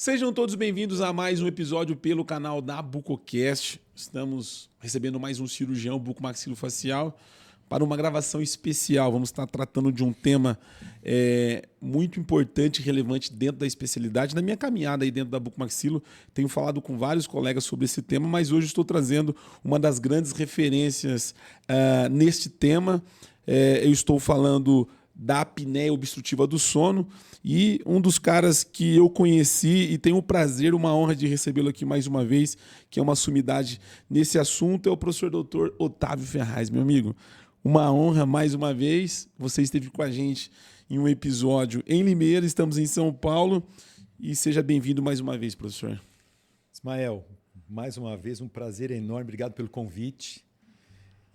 Sejam todos bem-vindos a mais um episódio pelo canal da Bucocast. Estamos recebendo mais um cirurgião bucomaxilofacial para uma gravação especial. Vamos estar tratando de um tema muito importante e relevante dentro da especialidade. Na minha caminhada aí dentro da bucomaxilo, tenho falado com vários colegas sobre esse tema, mas hoje estou trazendo uma das grandes referências neste tema. Eu estou falando da apneia obstrutiva do sono e um dos caras que eu conheci e tenho o prazer, uma honra de recebê-lo aqui mais uma vez, que é uma sumidade nesse assunto, é o professor doutor Otávio Ferraz, meu amigo. Uma honra mais uma vez, você esteve com a gente em um episódio em Limeira, estamos em São Paulo e seja bem-vindo mais uma vez, professor. Ismael, mais uma vez um prazer enorme, obrigado pelo convite.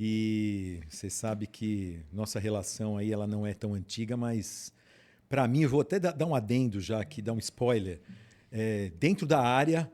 E você sabe que nossa relação aí ela não é tão antiga, mas para mim, eu vou até dar um adendo já aqui, dar um spoiler. Dentro da área,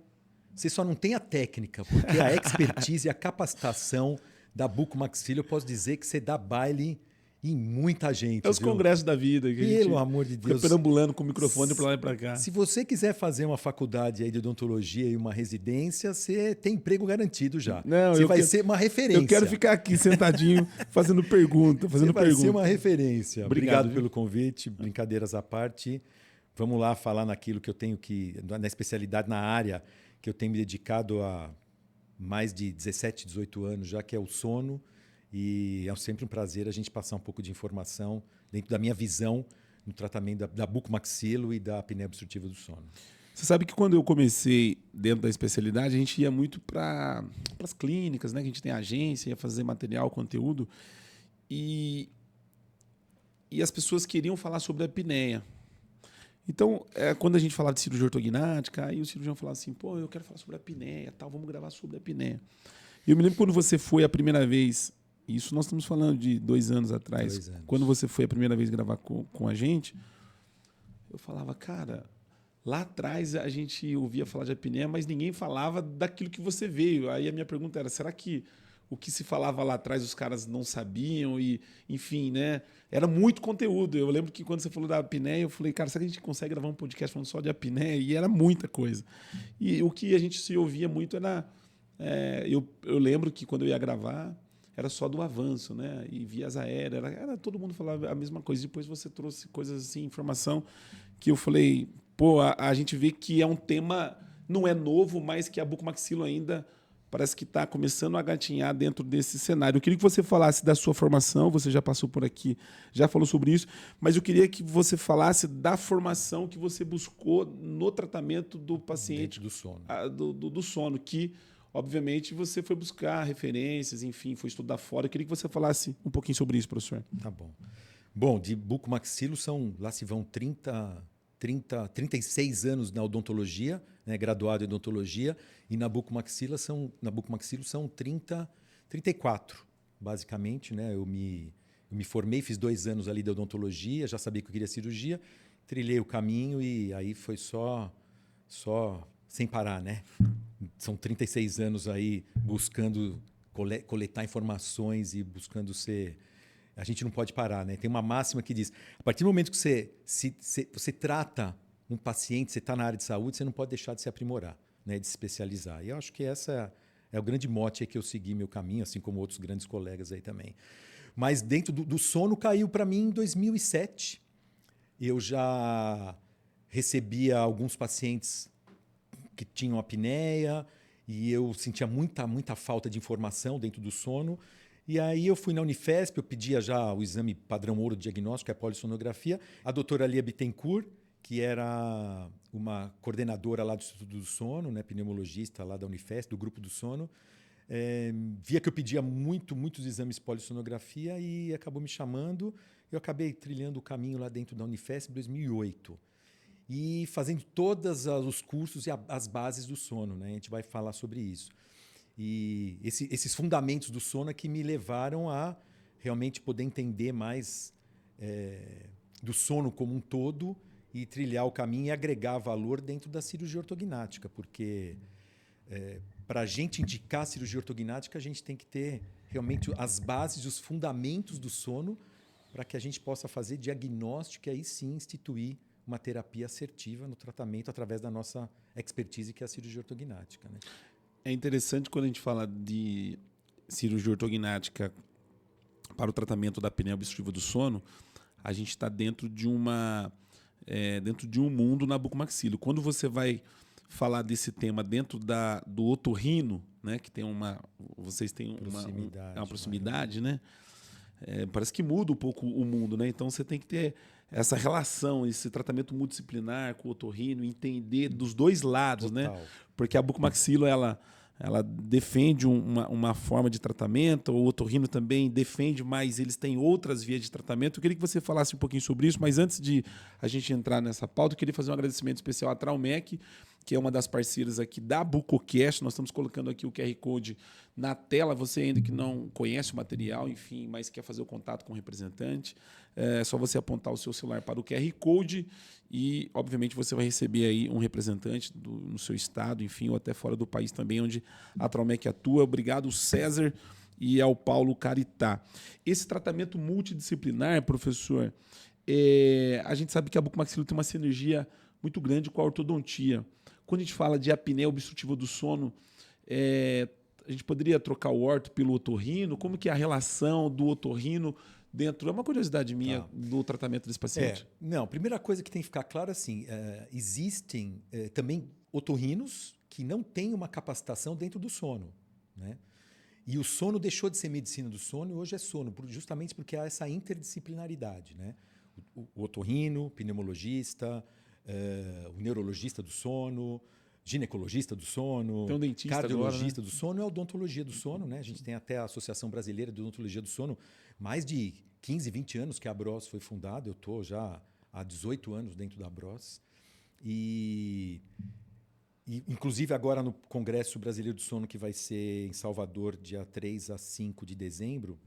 você só não tem a técnica, porque a expertise e a capacitação da bucomaxilo, eu posso dizer que você dá baile em muita gente. É os congressos da vida. Que Pelo amor de Deus. Fica perambulando com o microfone para lá e para cá. Se você quiser fazer uma faculdade aí de odontologia e uma residência, você tem emprego garantido já. Não, você vai ser uma referência. Eu quero ficar aqui sentadinho fazendo pergunta. Você vai ser uma referência. Obrigado pelo convite, brincadeiras à parte. Vamos lá falar naquilo que eu tenho na especialidade, na área que eu tenho me dedicado há mais de 17, 18 anos já, que é o sono. E é sempre um prazer a gente passar um pouco de informação dentro da minha visão no tratamento da bucomaxilo e da apneia obstrutiva do sono. Você sabe que quando eu comecei dentro da especialidade, a gente ia muito para as clínicas, né? Que a gente tem agência, ia fazer material, conteúdo. E as pessoas queriam falar sobre a apneia. Então, quando a gente falava de cirurgia ortognática, aí o cirurgião falava assim, pô, eu quero falar sobre a apneia, tal, vamos gravar sobre a apneia. E eu me lembro quando você foi a primeira vez, isso nós estamos falando de 2 anos atrás, 2 anos. Quando você foi a primeira vez gravar com a gente, eu falava, cara, lá atrás a gente ouvia falar de apneia, mas ninguém falava daquilo que você veio. Aí a minha pergunta era, será que o que se falava lá atrás os caras não sabiam? E, enfim, né? Era muito conteúdo. Eu lembro que quando você falou da apneia, eu falei, cara, será que a gente consegue gravar um podcast falando só de apneia? E era muita coisa. E o que a gente se ouvia muito era... eu lembro que quando eu ia gravar, era só do avanço, né? E vias aéreas, era todo mundo falava a mesma coisa. Depois você trouxe coisas assim, informação, que eu falei, pô, a gente vê que é um tema, não é novo, mas que a bucomaxilo ainda parece que está começando a gatinhar dentro desse cenário. Eu queria que você falasse da sua formação, você já passou por aqui, já falou sobre isso, mas eu queria que você falasse da formação que você buscou no tratamento do paciente do sono. Do sono, que obviamente você foi buscar referências, enfim, foi estudar fora. Eu queria que você falasse um pouquinho sobre isso, professor. Tá bom. Bom, de bucomaxilo lá se vão 36 anos na odontologia, né, graduado em odontologia, e na bucomaxilo são 34, basicamente. Né? Eu me formei, fiz 2 anos ali de odontologia, já sabia que eu queria cirurgia, trilhei o caminho e aí foi só sem parar, né? São 36 anos aí buscando coletar informações e buscando ser... A gente não pode parar, né? Tem uma máxima que diz, a partir do momento que você trata um paciente, você está na área de saúde, você não pode deixar de se aprimorar, né? De se especializar. E eu acho que essa é o grande mote aí que eu segui meu caminho, assim como outros grandes colegas aí também. Mas dentro do sono caiu para mim em 2007. Eu já recebia alguns pacientes que tinham apneia e eu sentia muita falta de informação dentro do sono. E aí eu fui na Unifesp, eu pedia já o exame padrão ouro de diagnóstico, que é a polissonografia. A doutora Lia Bittencourt, que era uma coordenadora lá do Instituto do Sono, né, pneumologista lá da Unifesp, do grupo do sono, via que eu pedia muitos exames de polissonografia e acabou me chamando. Eu acabei trilhando o caminho lá dentro da Unifesp em 2008. E fazendo todos os cursos e as bases do sono, né? A gente vai falar sobre isso. E esses fundamentos do sono é que me levaram a realmente poder entender mais do sono como um todo e trilhar o caminho e agregar valor dentro da cirurgia ortognática, porque para a gente indicar a cirurgia ortognática, a gente tem que ter realmente as bases, os fundamentos do sono para que a gente possa fazer diagnóstico e aí sim instituir uma terapia assertiva no tratamento através da nossa expertise, que é a cirurgia ortognática, né? É interessante quando a gente fala de cirurgia ortognática para o tratamento da apneia obstrutiva do sono, a gente está dentro de dentro de um mundo na bucomaxilo. Quando você vai falar desse tema dentro do otorrino, né, que tem vocês têm uma proximidade, né? Parece que muda um pouco o mundo, né? Então você tem que ter essa relação, esse tratamento multidisciplinar com o otorrino, entender dos dois lados, Total. né? Porque a bucomaxilo ela defende uma forma de tratamento, o otorrino também defende, mas eles têm outras vias de tratamento. Eu queria que você falasse um pouquinho sobre isso, mas antes de a gente entrar nessa pauta, eu queria fazer um agradecimento especial à Traumec, que é uma das parceiras aqui da Bucocast. Nós estamos colocando aqui o QR Code na tela. Você ainda que não conhece o material, enfim, mas quer fazer o contato com o representante, é só você apontar o seu celular para o QR Code e, obviamente, você vai receber aí um representante no seu estado, enfim, ou até fora do país também, onde a Traumec atua. Obrigado, César, e ao Paulo Caritá. Esse tratamento multidisciplinar, professor, a gente sabe que a bucomaxilo tem uma sinergia muito grande com a ortodontia. Quando a gente fala de apneia obstrutiva do sono, a gente poderia trocar o orto pelo otorrino? Como que é a relação do otorrino dentro? É uma curiosidade minha do tratamento desse paciente. Não, a primeira coisa que tem que ficar claro assim, existem também otorrinos que não têm uma capacitação dentro do sono, né? E o sono deixou de ser medicina do sono e hoje é sono, justamente porque há essa interdisciplinaridade, né? O otorrino, pneumologista, o neurologista do sono, ginecologista do sono, tem um dentista cardiologista agora, né? do sono, é a odontologia do sono, né? A gente tem até a Associação Brasileira de Odontologia do Sono, mais de 15, 20 anos que a Bros foi fundada, eu estou já há 18 anos dentro da Bros. E inclusive agora no Congresso Brasileiro do Sono, que vai ser em Salvador, dia 3 a 5 de dezembro,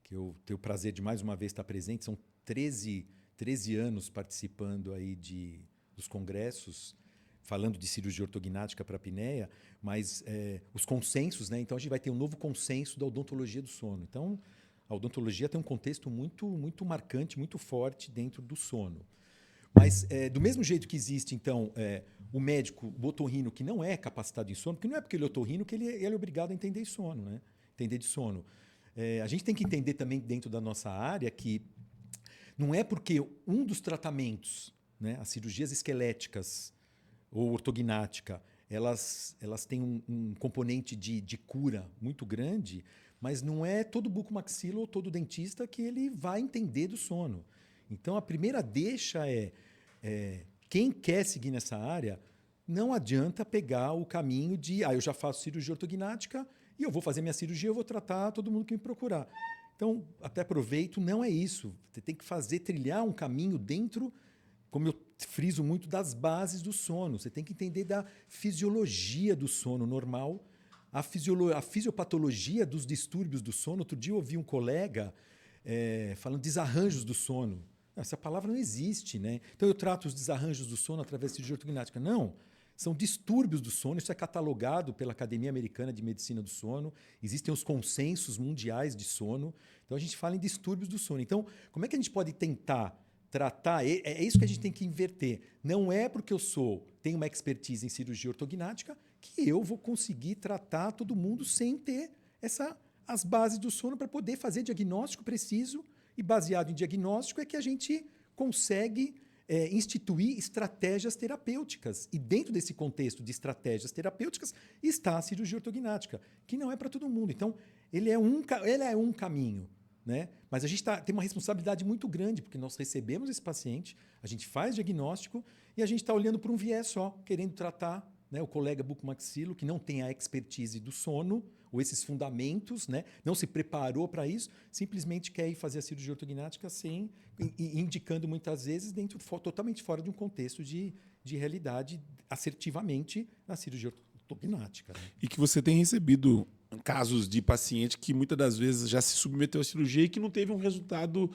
que eu tenho o prazer de mais uma vez estar presente, são 13 anos participando aí dos congressos, falando de cirurgia ortognática para apneia, mas os consensos, né? Então a gente vai ter um novo consenso da odontologia do sono. Então a odontologia tem um contexto muito, muito marcante, muito forte dentro do sono. Mas do mesmo jeito que existe, então, o médico, o otorrino, que não é capacitado em sono, porque não é porque ele é otorrino que ele é obrigado a entender sono, né? Entender de sono. A gente tem que entender também dentro da nossa área que não é porque um dos tratamentos, né, as cirurgias esqueléticas ou ortognática, elas têm um componente de cura muito grande, mas não é todo bucomaxilo ou todo dentista que ele vai entender do sono. Então, a primeira deixa quem quer seguir nessa área, não adianta pegar o caminho de eu já faço cirurgia ortognática e eu vou fazer minha cirurgia, eu vou tratar todo mundo que me procurar. Então, até aproveito, não é isso. Você tem que trilhar um caminho dentro, como eu friso muito, das bases do sono. Você tem que entender da fisiologia do sono normal, a fisiopatologia dos distúrbios do sono. Outro dia eu ouvi um colega falando de desarranjos do sono. Essa palavra não existe, né? Então eu trato os desarranjos do sono através de cirurgia ortognática. Não. São distúrbios do sono, isso é catalogado pela Academia Americana de Medicina do Sono, existem os consensos mundiais de sono, então a gente fala em distúrbios do sono. Então, como é que a gente pode tentar tratar? É isso que a gente tem que inverter. Não é porque eu tenho uma expertise em cirurgia ortognática que eu vou conseguir tratar todo mundo sem ter as bases do sono para poder fazer diagnóstico preciso, e baseado em diagnóstico é que a gente consegue instituir estratégias terapêuticas. E dentro desse contexto de estratégias terapêuticas está a cirurgia ortognática, que não é para todo mundo. Então, ele é um caminho, né? Mas a gente tem uma responsabilidade muito grande, porque nós recebemos esse paciente, a gente faz diagnóstico e a gente está olhando por um viés só, querendo tratar, né, o colega bucomaxilo, que não tem a expertise do sono, ou esses fundamentos, né, não se preparou para isso, simplesmente quer ir fazer a cirurgia ortognática indicando muitas vezes totalmente fora de um contexto de realidade, assertivamente, na cirurgia ortognática. Né? E que você tem recebido casos de paciente que muitas das vezes já se submeteu à cirurgia e que não teve um resultado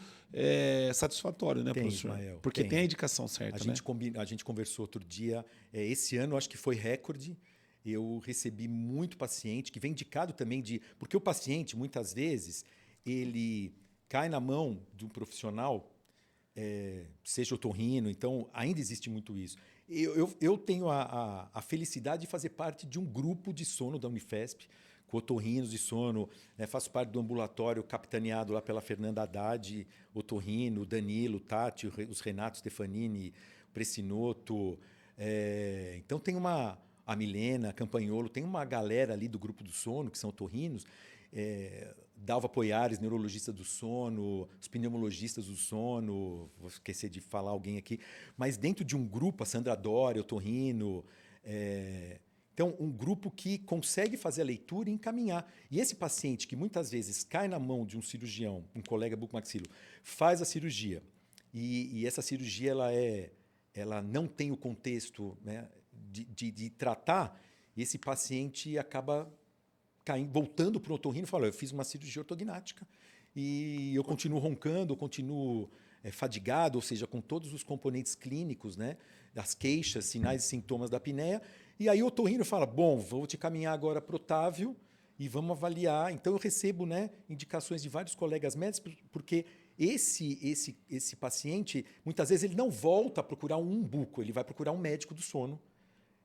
satisfatório, né, professor? Ismael, porque tem a indicação certa, a gente conversou outro dia, esse ano acho que foi recorde, eu recebi muito paciente que vem indicado também porque o paciente, muitas vezes, ele cai na mão de um profissional seja otorrino. Então, ainda existe muito isso. Eu tenho a felicidade de fazer parte de um grupo de sono da Unifesp, com otorrinos de sono. Né? Faço parte do ambulatório capitaneado lá pela Fernanda Haddad, otorrino, Danilo, Tati, os Renato Stefanini, o Precinoto. Então, tem a Milena, Campagnolo, tem uma galera ali do grupo do sono, que são otorrinos. Dalva Poiares, neurologista do sono, os pneumologistas do sono, vou esquecer de falar alguém aqui, mas dentro de um grupo, a Sandra Doria, otorrino, então um grupo que consegue fazer a leitura e encaminhar. E esse paciente que muitas vezes cai na mão de um cirurgião, um colega bucomaxilo, faz a cirurgia, e essa cirurgia ela não tem o contexto, né, de tratar, e esse paciente acaba voltando para o otorrino e fala, eu fiz uma cirurgia ortognática e eu continuo roncando, eu continuo fadigado, ou seja, com todos os componentes clínicos, né, das queixas, sinais e sintomas da apneia. E aí o otorrino fala, bom, vou te caminhar agora para o Otávio e vamos avaliar. Então eu recebo, né, indicações de vários colegas médicos, porque esse paciente, muitas vezes ele não volta a procurar um buco, ele vai procurar um médico do sono.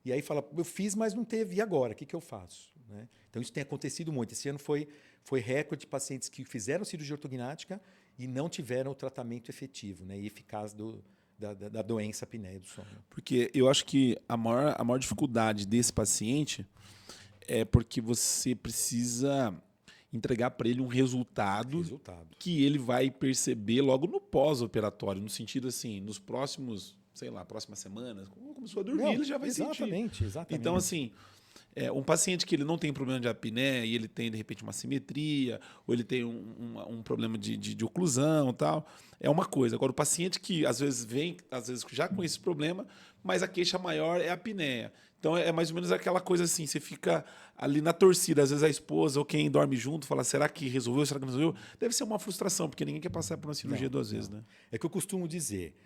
E aí fala, eu fiz, mas não teve, e agora? O que eu faço? Né? Então, isso tem acontecido muito. Esse ano foi recorde de pacientes que fizeram cirurgia ortognática e não tiveram o tratamento efetivo, né, e eficaz da doença apneia do sono. Porque eu acho que a maior dificuldade desse paciente é porque você precisa entregar para ele um resultado que ele vai perceber logo no pós-operatório, no sentido assim, nos próximos... sei lá, próximas semanas, como começou a dormir, ele já vai sentir. Exatamente. Então, assim, um paciente que ele não tem problema de apneia e ele tem, de repente, uma simetria, ou ele tem um problema de oclusão e tal, é uma coisa. Agora, o paciente que, às vezes, vem, às vezes, já com esse problema, mas a queixa maior é a apneia. Então, é mais ou menos aquela coisa assim, você fica ali na torcida, às vezes a esposa ou quem dorme junto fala, será que resolveu, será que não resolveu? Deve ser uma frustração, porque ninguém quer passar por uma cirurgia duas vezes, né? É que eu costumo dizer...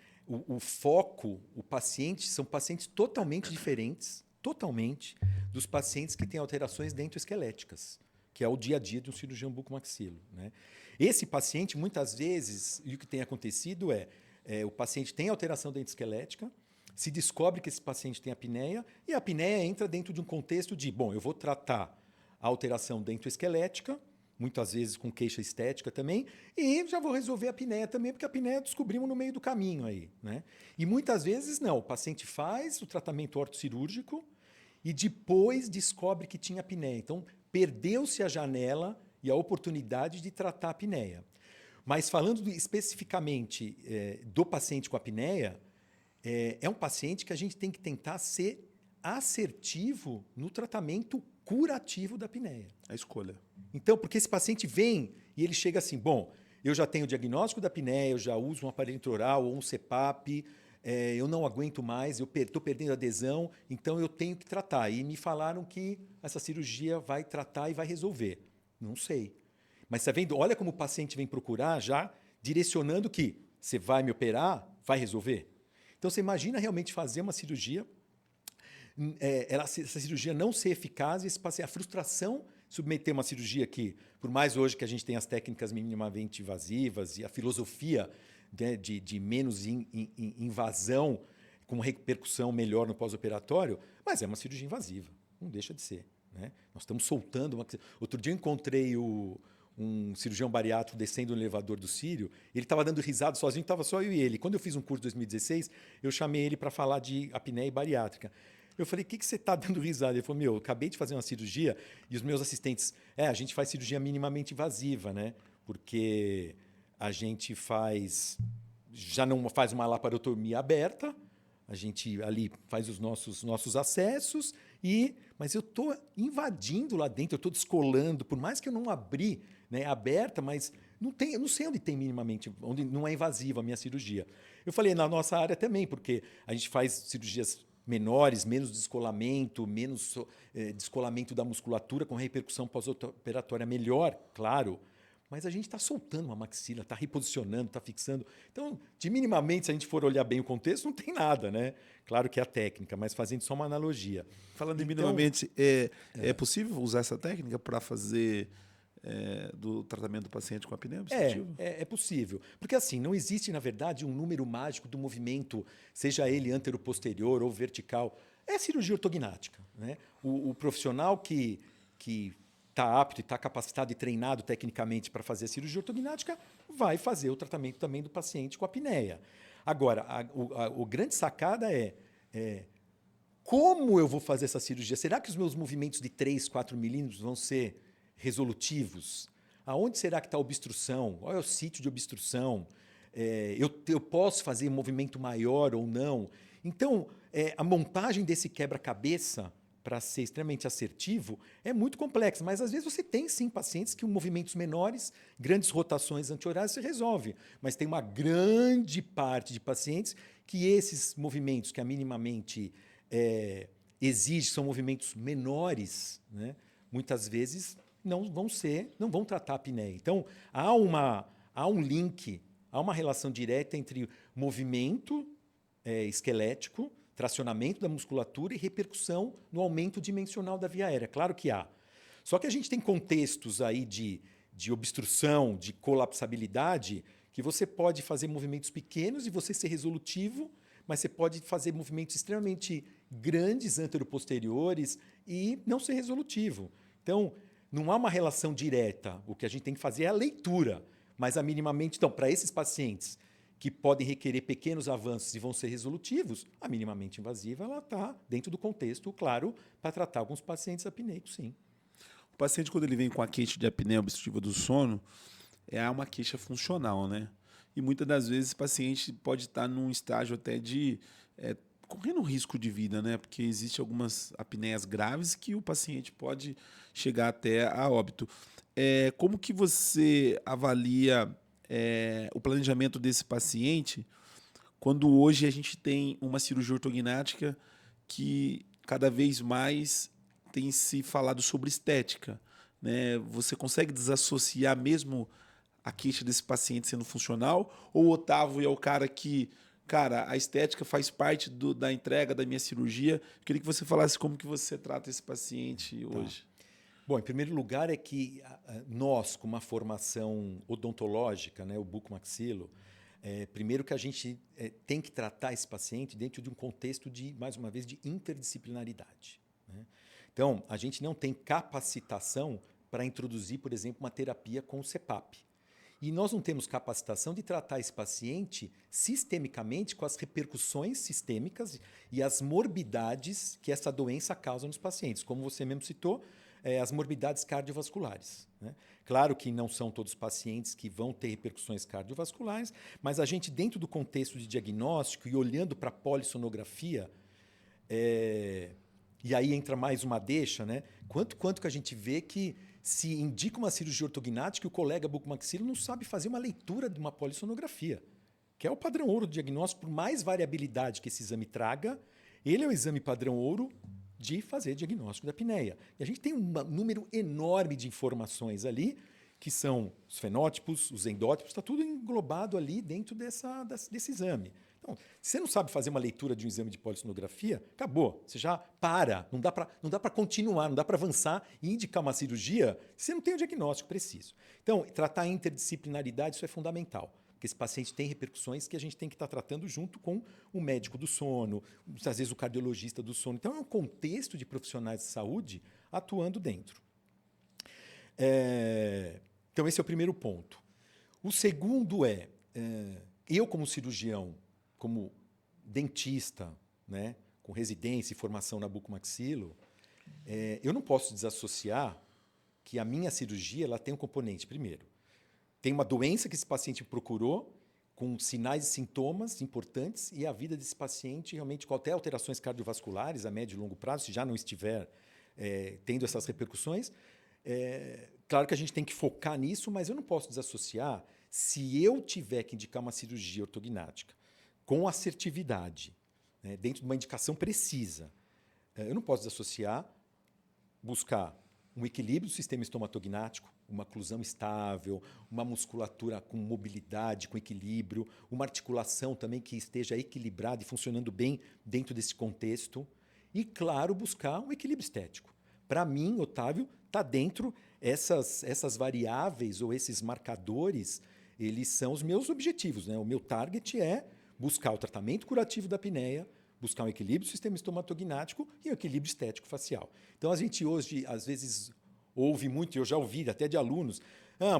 O foco, o paciente, são pacientes totalmente diferentes, dos pacientes que têm alterações dentoesqueléticas, que é o dia a dia de um cirurgião bucomaxilo. Né? Esse paciente, muitas vezes, e o que tem acontecido o paciente tem alteração dentoesquelética, se descobre que esse paciente tem apneia, e a apneia entra dentro de um contexto de, bom, eu vou tratar a alteração dentoesquelética, muitas vezes com queixa estética também, e já vou resolver a apneia também, porque a apneia descobrimos no meio do caminho aí. Né? E muitas vezes não, o paciente faz o tratamento ortocirúrgico e depois descobre que tinha apneia. Então, perdeu-se a janela e a oportunidade de tratar a apneia. Mas falando especificamente do paciente com apneia, é um paciente que a gente tem que tentar ser assertivo no tratamento curativo da apneia. A escolha. Então, porque esse paciente vem e ele chega assim, bom, eu já tenho o diagnóstico da apneia, eu já uso um aparelho intraoral ou um CPAP, eu não aguento mais, eu estou perdendo adesão, então eu tenho que tratar. E me falaram que essa cirurgia vai tratar e vai resolver. Não sei. Mas você está vendo, olha como o paciente vem procurar já direcionando que você vai me operar, vai resolver. Então, você imagina realmente fazer uma cirurgia, essa cirurgia não ser eficaz, e esse paciente, a frustração, submeter uma cirurgia que, por mais hoje que a gente tem as técnicas minimamente invasivas e a filosofia, né, de menos invasão, com repercussão melhor no pós-operatório, mas é uma cirurgia invasiva, não deixa de ser. Né? Nós estamos soltando uma... Outro dia eu encontrei um cirurgião bariátrico descendo no elevador do Sírio, ele estava dando risada sozinho, estava só eu e ele. Quando eu fiz um curso em 2016, eu chamei ele para falar de apneia e bariátrica. Eu falei, o que você está dando risada? Ele falou, eu acabei de fazer uma cirurgia e os meus assistentes... a gente faz cirurgia minimamente invasiva, né? Porque a gente já não faz uma laparotomia aberta, a gente ali faz os nossos acessos, mas eu estou invadindo lá dentro, eu estou descolando, por mais que eu não abri, né, aberta, mas eu não sei onde tem minimamente, onde não é invasiva a minha cirurgia. Eu falei, na nossa área também, porque a gente faz cirurgias menores, menos descolamento, menos descolamento da musculatura, com repercussão pós-operatória melhor, claro, mas a gente está soltando uma maxila, está reposicionando, está fixando. Então, de minimamente, se a gente for olhar bem o contexto, não tem nada, né? Claro que é a técnica, mas fazendo só uma analogia. Falando em minimamente, é possível usar essa técnica para fazer do tratamento do paciente com apneia obstrutiva? É possível. Porque, assim, não existe, na verdade, um número mágico do movimento, seja ele antero-posterior ou vertical. É cirurgia ortognática, né? O profissional que está apto e está capacitado e treinado tecnicamente para fazer a cirurgia ortognática vai fazer o tratamento também do paciente com apneia. Agora, o grande sacada é como eu vou fazer essa cirurgia? Será que os meus movimentos de 3, 4 milímetros vão ser resolutivos? Aonde será que está a obstrução? Qual é o sítio de obstrução? Eu posso fazer um movimento maior ou não? Então, a montagem desse quebra-cabeça para ser extremamente assertivo é muito complexa, mas às vezes você tem sim pacientes que com movimentos menores, grandes rotações anti-horárias se resolve, mas tem uma grande parte de pacientes que esses movimentos que minimamente exigem, são movimentos menores, né? Muitas vezes não vão tratar a apneia. Então, há um link, há uma relação direta entre movimento esquelético, tracionamento da musculatura e repercussão no aumento dimensional da via aérea. Claro que há. Só que a gente tem contextos aí de obstrução, de colapsabilidade, que você pode fazer movimentos pequenos e você ser resolutivo, mas você pode fazer movimentos extremamente grandes anteroposteriores e não ser resolutivo. Então, não há uma relação direta. O que a gente tem que fazer é a leitura. Mas, minimamente, então, para esses pacientes que podem requerer pequenos avanços e vão ser resolutivos, a minimamente invasiva ela está dentro do contexto, claro, para tratar alguns pacientes apneicos, sim. O paciente, quando ele vem com a queixa de apneia obstrutiva do sono, é uma queixa funcional, né? E muitas das vezes esse paciente pode estar num estágio até de correndo risco de vida, né? Porque existem algumas apneias graves que o paciente pode chegar até a óbito. Como que você avalia o planejamento desse paciente quando hoje a gente tem uma cirurgia ortognática que cada vez mais tem se falado sobre estética, né? Você consegue desassociar mesmo a queixa desse paciente sendo funcional? Ou o Otávio é o cara que, cara, a estética faz parte da entrega da minha cirurgia? Eu queria que você falasse como que você trata esse paciente hoje. Bom, em primeiro lugar é que nós, com uma formação odontológica, né, o bucomaxilo, primeiro que a gente tem que tratar esse paciente dentro de um contexto de, mais uma vez, de interdisciplinaridade, né? Então, a gente não tem capacitação para introduzir, por exemplo, uma terapia com o CPAP. E nós não temos capacitação de tratar esse paciente sistemicamente com as repercussões sistêmicas e as morbidades que essa doença causa nos pacientes. Como você mesmo citou, as morbidades cardiovasculares, né? Claro que não são todos os pacientes que vão ter repercussões cardiovasculares, mas a gente, dentro do contexto de diagnóstico e olhando para a polissonografia, e aí entra mais uma deixa, né? Quanto que a gente vê que se indica uma cirurgia ortognática e o colega bucomaxilo não sabe fazer uma leitura de uma polissonografia, que é o padrão ouro do diagnóstico, por mais variabilidade que esse exame traga, ele é o exame padrão ouro de fazer diagnóstico da apneia. E a gente tem um número enorme de informações ali, que são os fenótipos, os endótipos, está tudo englobado ali dentro desse exame. Então, se você não sabe fazer uma leitura de um exame de polissonografia, acabou. Você já para. Não dá para continuar, não dá para avançar e indicar uma cirurgia se você não tem o diagnóstico preciso. Então, tratar a interdisciplinaridade, isso é fundamental. Porque esse paciente tem repercussões que a gente tem que estar tratando junto com o médico do sono, às vezes o cardiologista do sono. Então, é um contexto de profissionais de saúde atuando dentro. Então, esse é o primeiro ponto. O segundo eu como cirurgião, como dentista, né, com residência e formação na bucomaxilo, eu não posso desassociar que a minha cirurgia ela tem um componente, primeiro, tem uma doença que esse paciente procurou, com sinais e sintomas importantes, e a vida desse paciente, realmente, com até alterações cardiovasculares a médio e longo prazo, se já não estiver tendo essas repercussões. Claro que a gente tem que focar nisso, mas eu não posso desassociar se eu tiver que indicar uma cirurgia ortognática com assertividade, né, dentro de uma indicação precisa. Eu não posso desassociar, buscar um equilíbrio do sistema estomatognático, uma oclusão estável, uma musculatura com mobilidade, com equilíbrio, uma articulação também que esteja equilibrada e funcionando bem dentro desse contexto. E, claro, buscar um equilíbrio estético. Para mim, Otávio, está dentro essas variáveis ou esses marcadores, eles são os meus objetivos, né? O meu target é buscar o tratamento curativo da apneia, buscar um equilíbrio do sistema estomatognático e um equilíbrio estético facial. Então, a gente hoje, às vezes, ouve muito, e eu já ouvi até de alunos,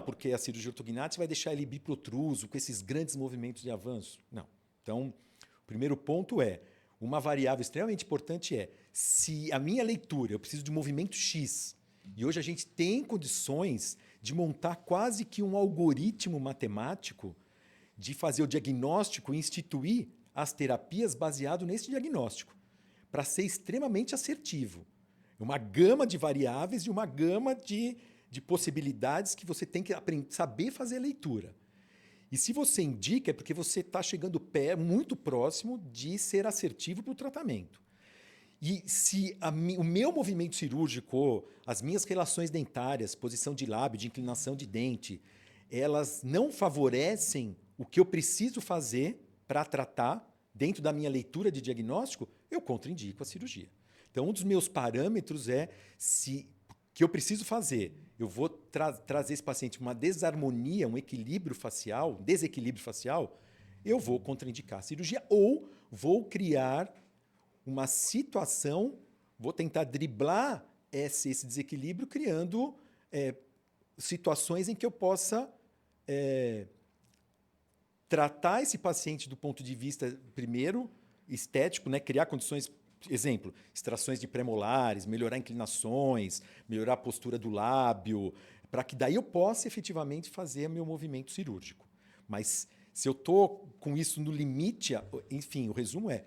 porque a cirurgia ortognática vai deixar ele biprotruso, com esses grandes movimentos de avanço. Não. Então, o primeiro ponto é, uma variável extremamente importante é, se a minha leitura, eu preciso de movimento X, e hoje a gente tem condições de montar quase que um algoritmo matemático de fazer o diagnóstico e instituir as terapias baseado nesse diagnóstico, para ser extremamente assertivo. Uma gama de variáveis e uma gama de possibilidades que você tem que saber fazer a leitura. E se você indica, é porque você está chegando muito próximo de ser assertivo para o tratamento. E se o meu movimento cirúrgico, as minhas relações dentárias, posição de lábio, de inclinação de dente, elas não favorecem o que eu preciso fazer para tratar dentro da minha leitura de diagnóstico, eu contraindico a cirurgia. Então, um dos meus parâmetros é que eu preciso fazer. Eu vou trazer esse paciente uma desarmonia, um desequilíbrio facial, eu vou contraindicar a cirurgia ou vou criar uma situação, vou tentar driblar esse desequilíbrio criando situações em que eu possa tratar esse paciente do ponto de vista, primeiro, estético, né? Criar condições, exemplo, extrações de premolares, melhorar inclinações, melhorar a postura do lábio, para que daí eu possa efetivamente fazer meu movimento cirúrgico. Mas se eu estou com isso no limite, enfim, o resumo é,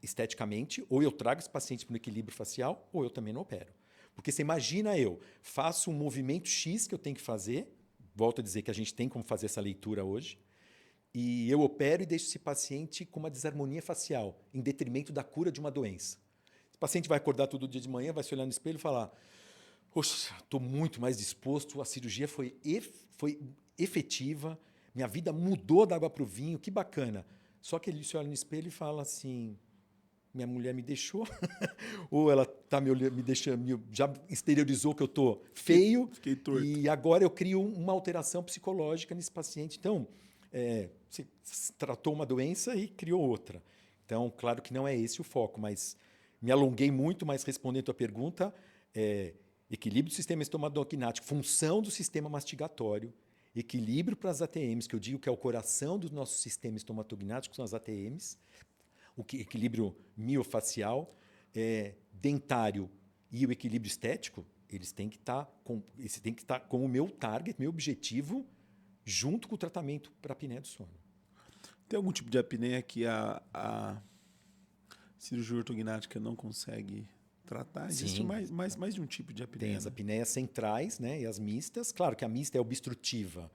esteticamente, ou eu trago esse paciente para o equilíbrio facial, ou eu também não opero. Porque você imagina eu faço um movimento X que eu tenho que fazer, volto a dizer que a gente tem como fazer essa leitura hoje, e eu opero e deixo esse paciente com uma desarmonia facial, em detrimento da cura de uma doença. Esse paciente vai acordar todo dia de manhã, vai se olhar no espelho e falar: poxa, estou muito mais disposto, a cirurgia foi efetiva, minha vida mudou da água para o vinho, que bacana. Só que ele se olha no espelho e fala assim: minha mulher me deixou, ou ela tá me deixando, já exteriorizou que eu estou feio, Fiquei torto. e agora eu crio uma alteração psicológica nesse paciente. Então, você tratou uma doença e criou outra. Então, claro que não é esse o foco, mas me alonguei muito, mas respondendo a pergunta, equilíbrio do sistema estomatognático, função do sistema mastigatório, equilíbrio para as ATMs, que eu digo que é o coração do nosso sistema estomatognático, são as ATMs, o equilíbrio miofacial, dentário e o equilíbrio estético, eles têm que estar como o meu target, meu objetivo, junto com o tratamento para a apneia do sono. Tem algum tipo de apneia que a cirurgia ortognática não consegue tratar? Existe mais de um tipo de apneia. Tem as apneias centrais, né, e as mistas. Claro que a mista é obstrutiva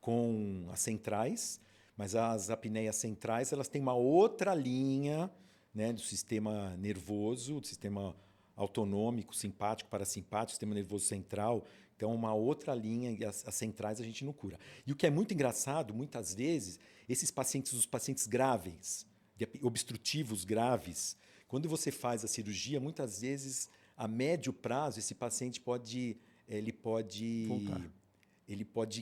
com as centrais, mas as apneias centrais elas têm uma outra linha, né, do sistema nervoso, do sistema autonômico, simpático, parasimpático, sistema nervoso central. Então, uma outra linha, e as centrais a gente não cura. E o que é muito engraçado, muitas vezes, os pacientes graves, obstrutivos graves, quando você faz a cirurgia, muitas vezes, a médio prazo, esse paciente pode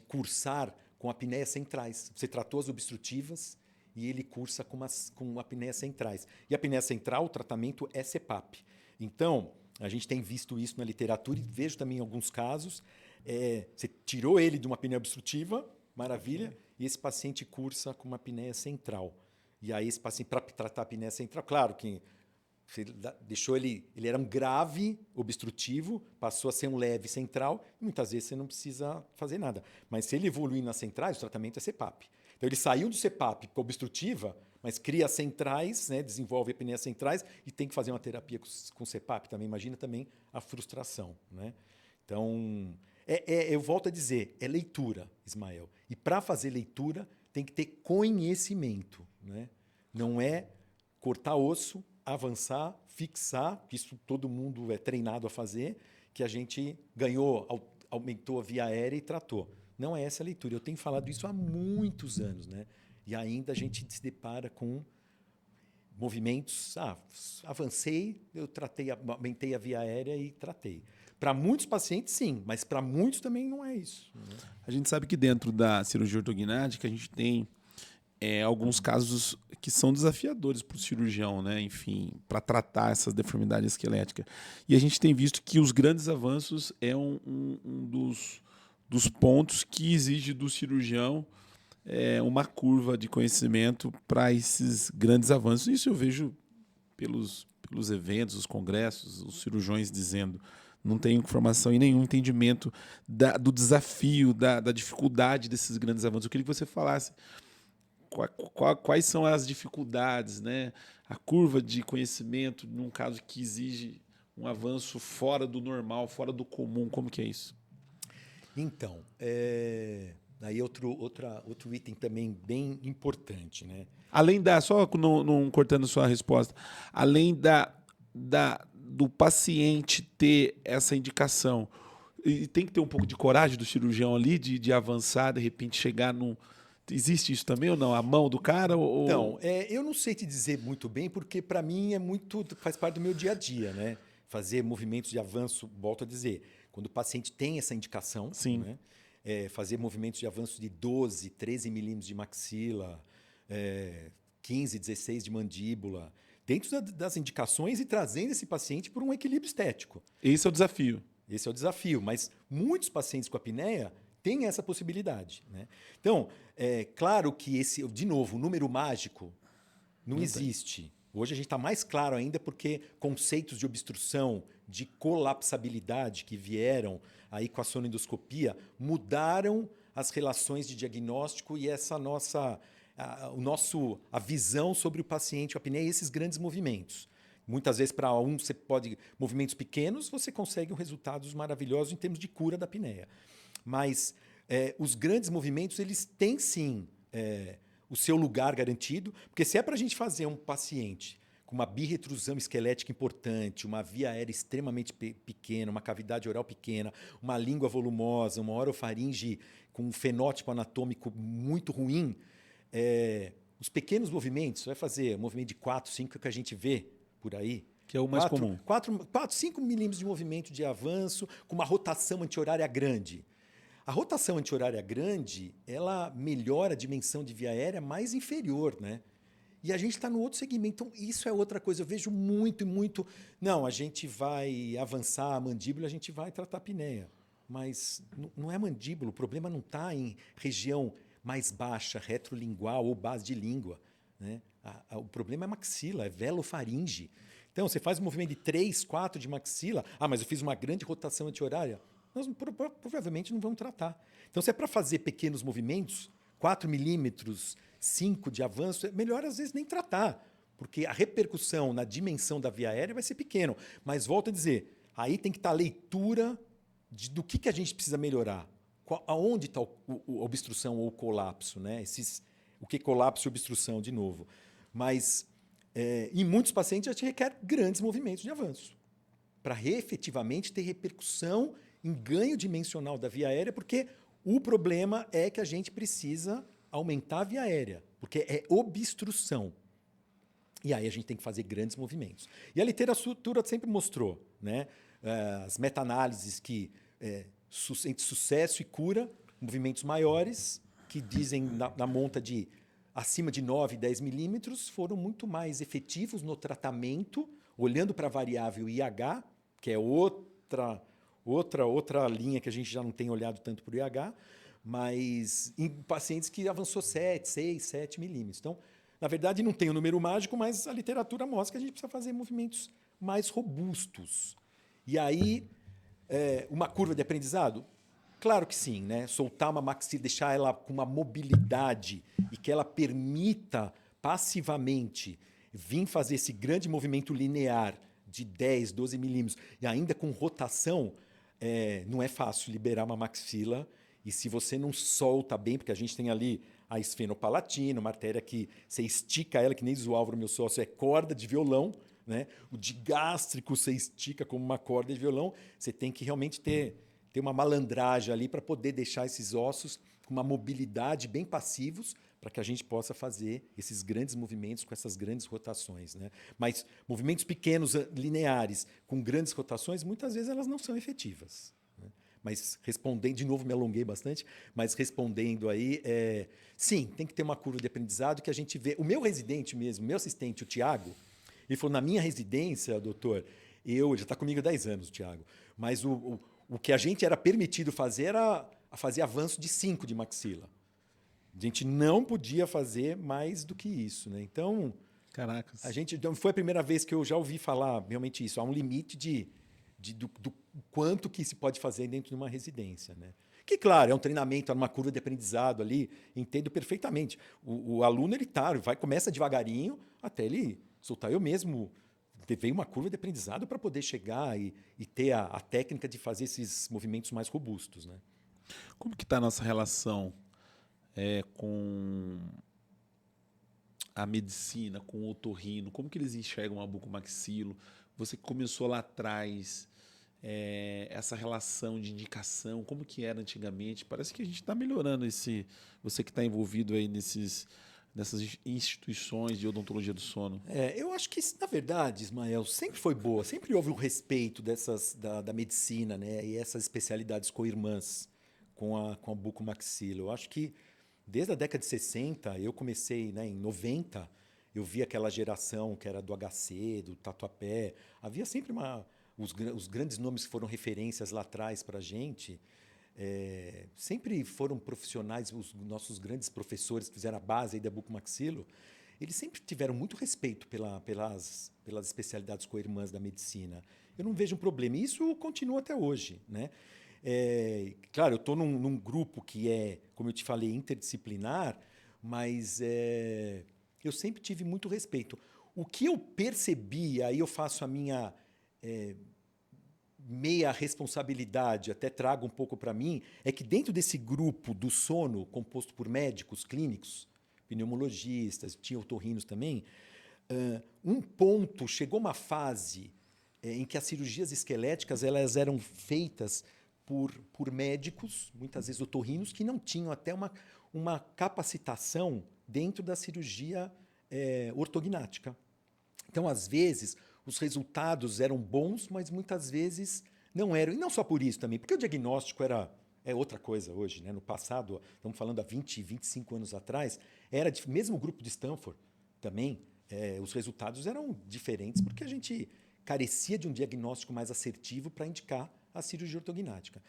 cursar com apneias centrais. Você tratou as obstrutivas e ele cursa com apneias centrais. E a apneia central, o tratamento é CPAP. Então, a gente tem visto isso na literatura e vejo também em alguns casos. Você tirou ele de uma apneia obstrutiva, maravilha, e esse paciente cursa com uma apneia central. E aí esse paciente, para tratar a apneia central, claro que você deixou ele era um grave obstrutivo, passou a ser um leve central, e muitas vezes você não precisa fazer nada. Mas se ele evoluir nas centrais, o tratamento é CPAP. Então ele saiu do CPAP para obstrutiva, mas cria centrais, né, desenvolve apneias centrais e tem que fazer uma terapia com CPAP também. Imagina também a frustração, né? Então, eu volto a dizer, é leitura, Ismael. E para fazer leitura tem que ter conhecimento, né? Não é cortar osso, avançar, fixar, que isso todo mundo é treinado a fazer, que a gente aumentou a via aérea e tratou. Não é essa a leitura. Eu tenho falado isso há muitos anos, né? E ainda a gente se depara com movimentos. Avancei, eu aumentei a via aérea e tratei. Para muitos pacientes, sim, mas para muitos também não é isso. A gente sabe que dentro da cirurgia ortognática a gente tem alguns casos que são desafiadores para o cirurgião, né? Enfim, para tratar essas deformidades esqueléticas. E a gente tem visto que os grandes avanços é um dos pontos que exige do cirurgião uma curva de conhecimento para esses grandes avanços. Isso eu vejo pelos eventos, os congressos, os cirurgiões dizendo. Não tenho informação e nenhum entendimento do desafio, da dificuldade desses grandes avanços. Eu queria que você falasse quais são as dificuldades, né? A curva de conhecimento num caso que exige um avanço fora do normal, fora do comum. Como que é isso? Então, aí outro item também bem importante, né? Além só não cortando sua resposta, além do paciente ter essa indicação, e tem que ter um pouco de coragem do cirurgião ali de avançar, de repente chegar num... Existe isso também ou não? A mão do cara? Então, eu não sei te dizer muito bem, porque para mim faz parte do meu dia a dia, né? Fazer movimentos de avanço, volto a dizer, quando o paciente tem essa indicação, sim, né? Fazer movimentos de avanço de 12, 13 milímetros de maxila, 15, 16 de mandíbula, dentro das indicações e trazendo esse paciente por um equilíbrio estético. Esse é o desafio. Esse é o desafio, mas muitos pacientes com apneia têm essa possibilidade, né? Então, claro que de novo, o número mágico não existe. Hoje a gente está mais claro ainda porque conceitos de obstrução, de colapsabilidade que vieram aí com a sonoendoscopia mudaram as relações de diagnóstico e a visão sobre o paciente com apneia e esses grandes movimentos. Muitas vezes, para movimentos pequenos, você consegue resultados maravilhosos em termos de cura da apneia. Mas os grandes movimentos, eles têm sim o seu lugar garantido, porque se é para a gente fazer um paciente com uma birretrusão esquelética importante, uma via aérea extremamente pequena, uma cavidade oral pequena, uma língua volumosa, uma orofaringe com um fenótipo anatômico muito ruim, os pequenos movimentos, você vai fazer um movimento de 4, 5 que a gente vê por aí, que é o mais comum. 4, 5 milímetros de movimento de avanço com uma rotação anti-horária grande. A rotação anti-horária grande, ela melhora a dimensão de via aérea mais inferior, né? E a gente está no outro segmento. Então, isso é outra coisa. Eu vejo muito. Não, a gente vai avançar a mandíbula, a gente vai tratar a apneia. Mas não é a mandíbula. O problema não está em região mais baixa, retrolingual ou base de língua, né? O problema é maxila, é velofaringe. Então, você faz um movimento de 3, 4 de maxila. Mas eu fiz uma grande rotação anti-horária. Nós provavelmente não vamos tratar. Então, se é para fazer pequenos movimentos, 4 milímetros, 5 de avanço, é melhor às vezes nem tratar, porque a repercussão na dimensão da via aérea vai ser pequeno. Mas volto a dizer, aí tem que estar a leitura do que a gente precisa melhorar. Aonde está a obstrução ou o colapso, né? O que é colapso e obstrução, de novo. Mas em muitos pacientes a gente requer grandes movimentos de avanço para efetivamente ter repercussão em ganho dimensional da via aérea, porque o problema é que a gente precisa aumentar a via aérea, porque é obstrução. E aí a gente tem que fazer grandes movimentos. E a literatura sempre mostrou, né, as meta-análises que entre sucesso e cura, movimentos maiores, que dizem na monta de acima de 9, 10 milímetros, foram muito mais efetivos no tratamento, olhando para a variável IH, que é outra linha que a gente já não tem olhado tanto para o IH, mas em pacientes que avançou 7, 6, 7 milímetros. Então, na verdade, não tem o número mágico, mas a literatura mostra que a gente precisa fazer movimentos mais robustos. E aí, uma curva de aprendizado? Claro que sim, né? Soltar uma maxila, deixar ela com uma mobilidade e que ela permita passivamente vir fazer esse grande movimento linear de 10, 12 milímetros e ainda com rotação, não é fácil liberar uma maxila. E se você não solta bem, porque a gente tem ali a esfenopalatina, uma artéria que você estica ela, que nem diz o Álvaro, meu sócio, é corda de violão, né? O digástrico você estica como uma corda de violão. Você tem que realmente ter ter uma malandragem ali para poder deixar esses ossos com uma mobilidade bem passivos, para que a gente possa fazer esses grandes movimentos com essas grandes rotações, né? Mas movimentos pequenos, lineares, com grandes rotações, muitas vezes elas não são efetivas, né? Mas respondendo, de novo me alonguei bastante, mas respondendo aí, sim, tem que ter uma curva de aprendizado que a gente vê. O meu residente mesmo, meu assistente, o Tiago, ele falou, na minha residência, doutor, já está comigo há 10 anos, o Tiago, mas o que a gente era permitido fazer era fazer avanço de 5 de maxila. A gente não podia fazer mais do que isso, né? Então, Caracas. então, foi a primeira vez que eu já ouvi falar realmente isso. Há um limite do quanto que se pode fazer dentro de uma residência, né? Que, claro, é um treinamento, é uma curva de aprendizado ali, entendo perfeitamente. O aluno, começa devagarinho até ele soltar. Eu mesmo levei uma curva de aprendizado para poder chegar e ter a técnica de fazer esses movimentos mais robustos, né? Como que está a nossa relação com a medicina, com o otorrino? Como que eles enxergam a bucomaxilo? Você que começou lá atrás, essa relação de indicação, como que era antigamente? Parece que a gente está melhorando você que está envolvido aí nessas instituições de odontologia do sono. Eu acho que, na verdade, Ismael, sempre foi boa, sempre houve um respeito da medicina, né? E essas especialidades co-irmãs com a bucomaxilo. Eu acho que desde a década de 60, eu comecei, né, em 90, eu vi aquela geração que era do HC, do Tatuapé. Havia sempre os grandes nomes que foram referências lá atrás para a gente, sempre foram profissionais, os nossos grandes professores que fizeram a base aí da bucomaxilo, eles sempre tiveram muito respeito pelas especialidades co-irmãs da medicina. Eu não vejo um problema. E isso continua até hoje, né? Claro, eu estou num grupo que como eu te falei, interdisciplinar, mas eu sempre tive muito respeito. O que eu percebi, aí eu faço a minha meia responsabilidade, até trago um pouco para mim, é que dentro desse grupo do sono, composto por médicos clínicos, pneumologistas, tinha otorrinos também, chegou uma fase em que as cirurgias esqueléticas elas eram feitas por médicos, muitas vezes otorrinos, que não tinham até uma capacitação dentro da cirurgia ortognática. Então, às vezes, os resultados eram bons, mas muitas vezes não eram. E não só por isso também, porque o diagnóstico é outra coisa hoje, né? No passado, estamos falando há 20, 25 anos atrás, mesmo o grupo de Stanford também, os resultados eram diferentes, porque a gente carecia de um diagnóstico mais assertivo para indicar a cirurgia ortognática.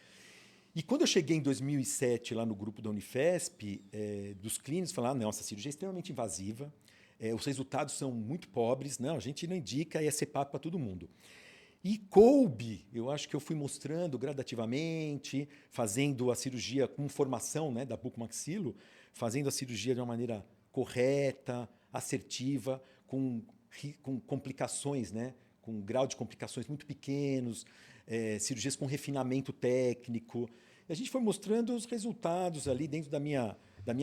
E quando eu cheguei em 2007 lá no grupo da Unifesp, dos clínicos falaram, não, essa cirurgia é extremamente invasiva, os resultados são muito pobres, não, a gente não indica e é CPAP para todo mundo. E coube, eu acho que eu fui mostrando gradativamente, fazendo a cirurgia com formação, né, da bucomaxilo, fazendo a cirurgia de uma maneira correta, assertiva, com complicações, né, com um grau de complicações muito pequenos, cirurgias com refinamento técnico. E a gente foi mostrando os resultados ali dentro da minha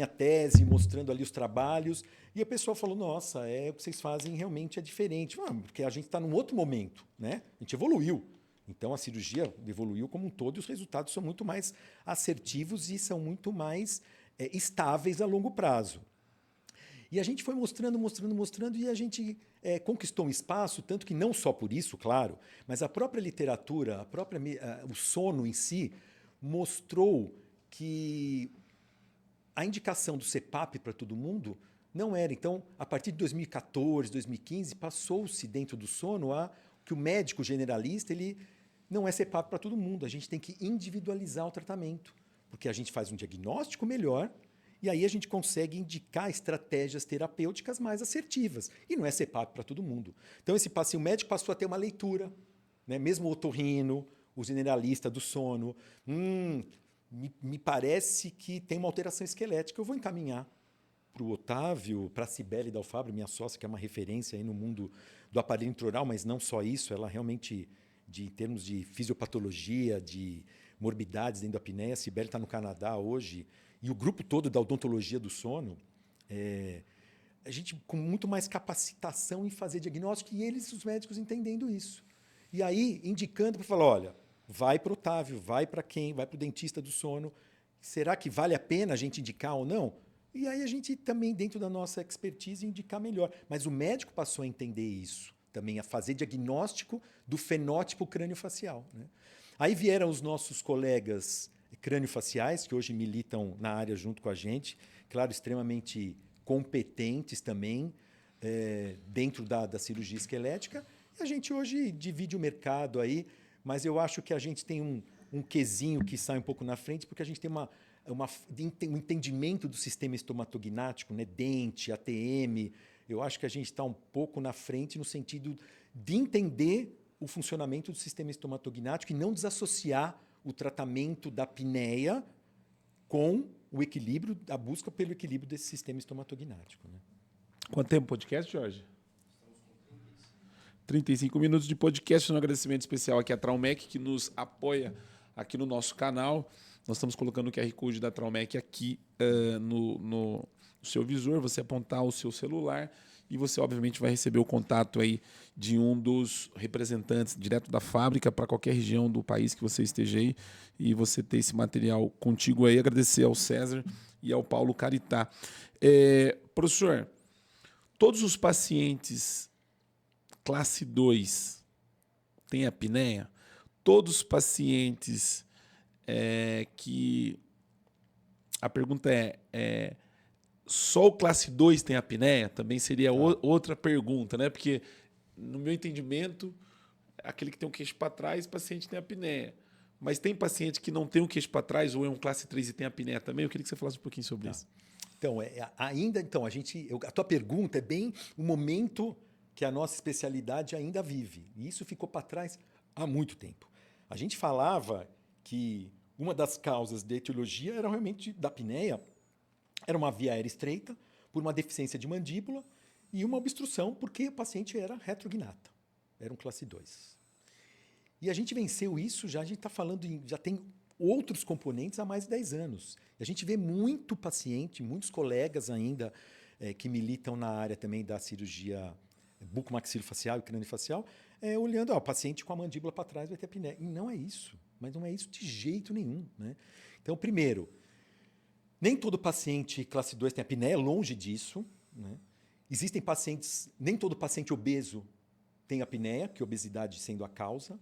tese, mostrando ali os trabalhos, e a pessoa falou, nossa, o que vocês fazem realmente é diferente. Porque a gente está num outro momento, né? A gente evoluiu. Então, a cirurgia evoluiu como um todo e os resultados são muito mais assertivos e são muito mais estáveis a longo prazo. E a gente foi mostrando, e a gente conquistou um espaço, tanto que não só por isso, claro, mas a própria literatura, o sono em si, mostrou que a indicação do CPAP para todo mundo não era. Então, a partir de 2014, 2015, passou-se dentro do sono que o médico generalista ele não é CPAP para todo mundo. A gente tem que individualizar o tratamento, porque a gente faz um diagnóstico melhor e aí a gente consegue indicar estratégias terapêuticas mais assertivas. E não é CPAP para todo mundo. Então, o médico passou a ter uma leitura, né? Mesmo o otorrino, o generalista do sono. Me parece que tem uma alteração esquelética. Eu vou encaminhar para o Otávio, para a Cibele Dalfabre, minha sócia, que é uma referência aí no mundo do aparelho intraoral, mas não só isso, ela realmente, em termos de fisiopatologia, de morbidades dentro da apneia, a Cibele está no Canadá hoje, e o grupo todo da odontologia do sono, a gente com muito mais capacitação em fazer diagnóstico, e eles, os médicos, entendendo isso. E aí, indicando para falar, olha, vai para o Otávio, vai para quem? Vai para o dentista do sono. Será que vale a pena a gente indicar ou não? E aí a gente também, dentro da nossa expertise, indicar melhor. Mas o médico passou a entender isso, também a fazer diagnóstico do fenótipo crâniofacial, né? Aí vieram os nossos colegas crâniofaciais, que hoje militam na área junto com a gente, claro, extremamente competentes também, dentro da cirurgia esquelética. E a gente hoje divide o mercado aí, mas eu acho que a gente tem um quesinho que sai um pouco na frente, porque a gente tem um entendimento do sistema estomatognático, né? Dente, ATM. Eu acho que a gente está um pouco na frente no sentido de entender o funcionamento do sistema estomatognático e não desassociar o tratamento da apneia com o equilíbrio, a busca pelo equilíbrio desse sistema estomatognático, né? Quanto tempo podcast, Jorge? 35 minutos de podcast. Um agradecimento especial aqui à Traumec, que nos apoia aqui no nosso canal. Nós estamos colocando o QR Code da Traumec aqui no seu visor, você apontar o seu celular e você, obviamente, vai receber o contato aí de um dos representantes direto da fábrica para qualquer região do país que você esteja aí e você ter esse material contigo aí. Agradecer ao César e ao Paulo Caritá. Professor, todos os pacientes classe 2 têm apneia? Todos os pacientes que... A pergunta só o classe 2 tem apneia? Também seria outra pergunta, né? Porque, no meu entendimento, aquele que tem um queixo para trás, o paciente tem apneia. Mas tem paciente que não tem um queixo para trás ou é um classe 3 e tem apneia também? Eu queria que você falasse um pouquinho sobre isso. Então, a tua pergunta é bem o momento que a nossa especialidade ainda vive. E isso ficou para trás há muito tempo. A gente falava que uma das causas da etiologia era realmente da apneia, era uma via aérea estreita, por uma deficiência de mandíbula e uma obstrução, porque o paciente era retrognata, era um classe 2. E a gente venceu isso, a gente está falando, já tem outros componentes há mais de 10 anos. E a gente vê muito paciente, muitos colegas ainda que militam na área também da cirurgia bucomaxilofacial e craniofacial, olhando, o paciente com a mandíbula para trás vai ter apneia. E não é isso, mas não é isso de jeito nenhum, né? Então, primeiro, nem todo paciente classe 2 tem apneia, longe disso, né? Existem pacientes, nem todo paciente obeso tem apneia, que obesidade sendo a causa.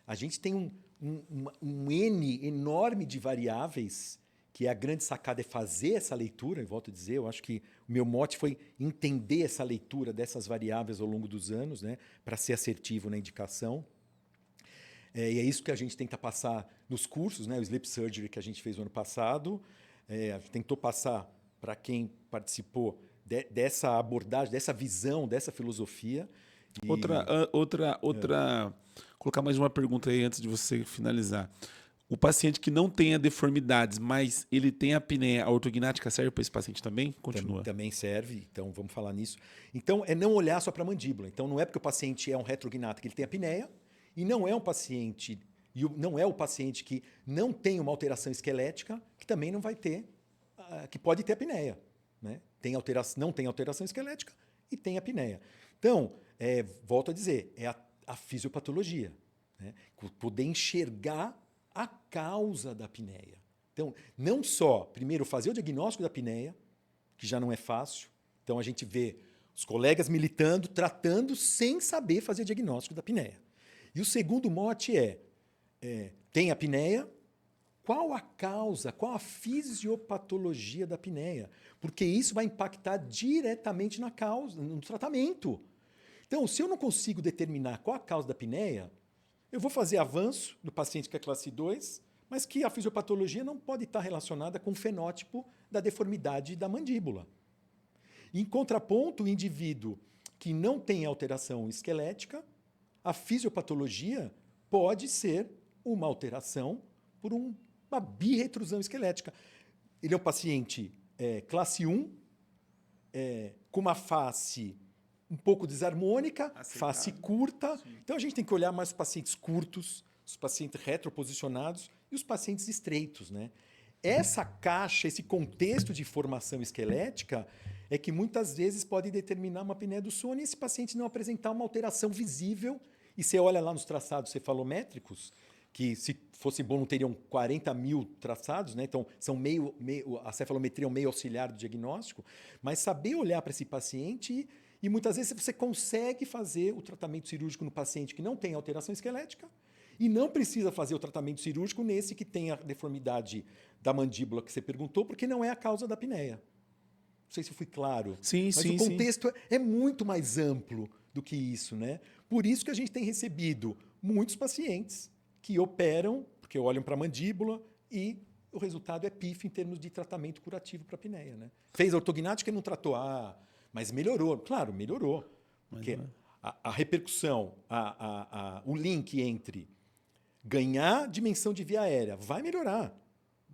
A gente tem um N enorme de variáveis, que a grande sacada é fazer essa leitura, e volto a dizer, eu acho que o meu mote foi entender essa leitura dessas variáveis ao longo dos anos, né, para ser assertivo na indicação. E é isso que a gente tenta passar nos cursos, né, o Sleep Surgery que a gente fez no ano passado, a gente tentou passar para quem participou dessa abordagem, dessa visão, dessa filosofia. Colocar mais uma pergunta aí antes de você finalizar. O paciente que não tenha deformidades, mas ele tem apneia, a ortognática serve para esse paciente também? Continua. Também serve, então vamos falar nisso. Então, é não olhar só para a mandíbula. Então, não é porque o paciente é um retrognata que ele tem apneia, e não é um paciente, não é o paciente que não tem uma alteração esquelética, que também não vai ter, que pode ter apneia, né? Não tem alteração esquelética e tem apneia. Então, volto a dizer, é a fisiopatologia, né? Poder enxergar a causa da apneia. Então, não só, primeiro, fazer o diagnóstico da apneia, que já não é fácil. Então, a gente vê os colegas militando, tratando, sem saber fazer diagnóstico da apneia. E o segundo mote tem apneia, qual a causa, qual a fisiopatologia da apneia? Porque isso vai impactar diretamente na causa, no tratamento. Então, se eu não consigo determinar qual a causa da apneia, eu vou fazer avanço no paciente que é classe 2, mas que a fisiopatologia não pode estar relacionada com o fenótipo da deformidade da mandíbula. Em contraponto, o indivíduo que não tem alteração esquelética, a fisiopatologia pode ser uma alteração por uma birretrusão esquelética. Ele é um paciente classe 1, com uma face um pouco desarmônica, face curta. Sim. Então, a gente tem que olhar mais os pacientes curtos, os pacientes retroposicionados e os pacientes estreitos, né? Essa caixa, esse contexto de formação esquelética é que muitas vezes pode determinar uma apneia do sono e esse paciente não apresentar uma alteração visível. E você olha lá nos traçados cefalométricos, que se fosse bom não teriam 40 mil traçados, né? Então são a cefalometria é um meio auxiliar do diagnóstico, mas saber olhar para esse paciente e muitas vezes você consegue fazer o tratamento cirúrgico no paciente que não tem alteração esquelética e não precisa fazer o tratamento cirúrgico nesse que tem a deformidade da mandíbula que você perguntou, porque não é a causa da apneia. Não sei se eu fui claro. Sim, mas sim, o contexto é muito mais amplo do que isso, né? Por isso que a gente tem recebido muitos pacientes que operam, porque olham para a mandíbula e o resultado é pífio em termos de tratamento curativo para a apneia, né? Fez a ortognática e não tratou. Mas melhorou. Claro, melhorou. Porque a repercussão, o link entre ganhar dimensão de via aérea vai melhorar.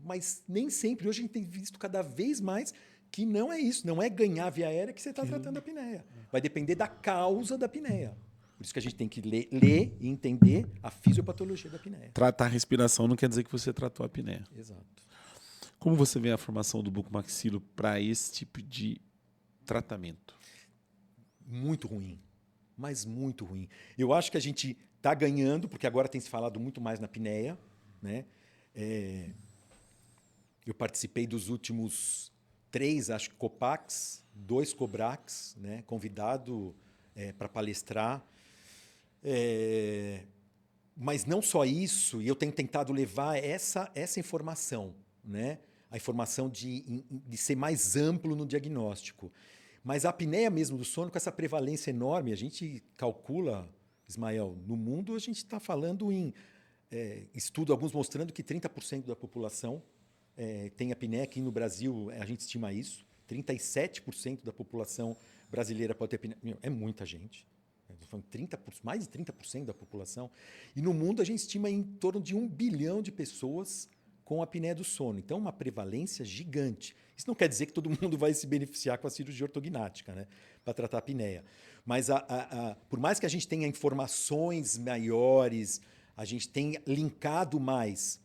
Mas nem sempre. Hoje a gente tem visto cada vez mais que não é isso. Não é ganhar via aérea que você está tratando a apneia. Vai depender da causa da apneia. Por isso que a gente tem que ler e entender a fisiopatologia da apneia. Tratar a respiração não quer dizer que você tratou a apneia. Exato. Como você vê a formação do bucomaxilo para esse tipo de tratamento? Muito ruim. Mas muito ruim. Eu acho que a gente está ganhando, porque agora tem se falado muito mais na apneia, né? Eu participei dos últimos 3, acho que Copax, 2 Cobrax, né? Convidado para palestrar. Mas não só isso, e eu tenho tentado levar essa informação, né? A informação de ser mais amplo no diagnóstico. Mas a apneia mesmo do sono, com essa prevalência enorme, a gente calcula, Ismael, no mundo a gente está falando em estudo, alguns mostrando que 30% da população tem apneia. Aqui no Brasil, a gente estima isso. 37% da população brasileira pode ter apneia. É muita gente. Mais de 30% da população. E no mundo a gente estima em torno de 1 bilhão de pessoas com apneia do sono. Então, uma prevalência gigante. Isso não quer dizer que todo mundo vai se beneficiar com a cirurgia ortognática, né, para tratar a apneia. Mas, por mais que a gente tenha informações maiores, a gente tenha linkado mais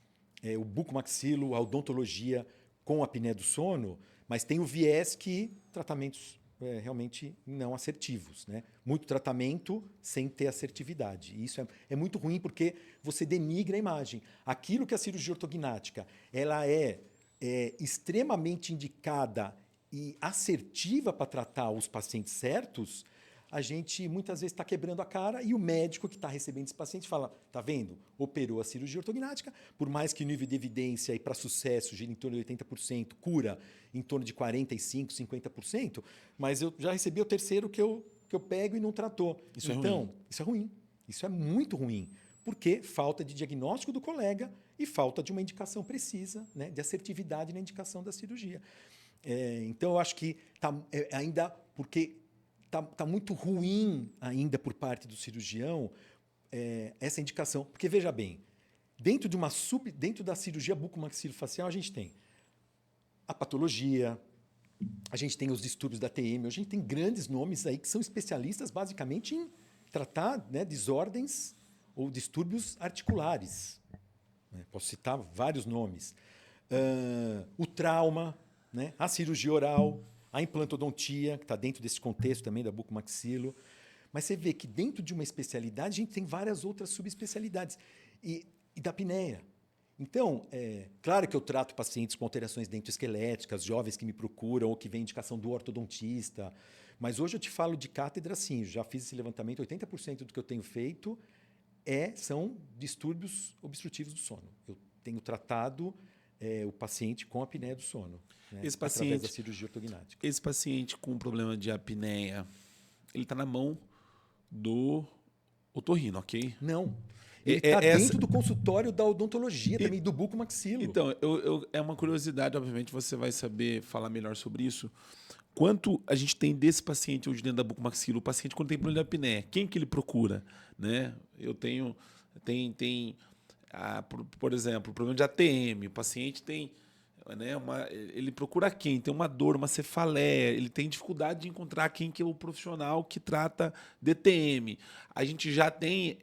o bucomaxilo, a odontologia com a apneia do sono, mas tem o viés que tratamentos realmente não assertivos, né? Muito tratamento sem ter assertividade. E isso é muito ruim porque você denigra a imagem. Aquilo que a cirurgia ortognática ela é extremamente indicada e assertiva para tratar os pacientes certos, a gente muitas vezes está quebrando a cara e o médico que está recebendo esse paciente fala, tá vendo? Operou a cirurgia ortognática, por mais que o nível de evidência e para sucesso gira em torno de 80%, cura em torno de 45%, 50%, mas eu já recebi o terceiro que eu pego e não tratou. Isso então, é ruim. isso é ruim. Isso é muito ruim, porque falta de diagnóstico do colega e falta de uma indicação precisa, né, de assertividade na indicação da cirurgia. Então, eu acho que ainda porque tá muito ruim ainda por parte do cirurgião essa indicação. Porque, veja bem, dentro da cirurgia bucomaxilofacial, a gente tem a patologia, a gente tem os distúrbios da TM, a gente tem grandes nomes aí que são especialistas basicamente em tratar, né, desordens ou distúrbios articulares. Posso citar vários nomes. O trauma, né, a cirurgia oral, a implantodontia, que está dentro desse contexto também da bucomaxilo. Mas você vê que dentro de uma especialidade, a gente tem várias outras subespecialidades. E da apneia. Então, claro que eu trato pacientes com alterações dentoesqueléticas, jovens que me procuram ou que vêm indicação do ortodontista. Mas hoje eu te falo de cátedra, sim. Eu já fiz esse levantamento, 80% do que eu tenho feito são distúrbios obstrutivos do sono. Eu tenho tratado o paciente com apneia do sono, né, através da cirurgia ortognática. Esse paciente com problema de apneia, ele está na mão do otorrino, ok? Não. Ele está dentro do consultório da odontologia também, do bucomaxilo. Então, é uma curiosidade, obviamente, você vai saber falar melhor sobre isso. Quanto a gente tem desse paciente hoje dentro da bucomaxilo, o paciente quando tem problema de apneia, quem que ele procura? Né? Eu tenho... por exemplo, o problema de ATM, o paciente tem... Né, ele procura quem? Tem uma dor, uma cefaleia, ele tem dificuldade de encontrar quem que é o profissional que trata DTM. A gente já tem,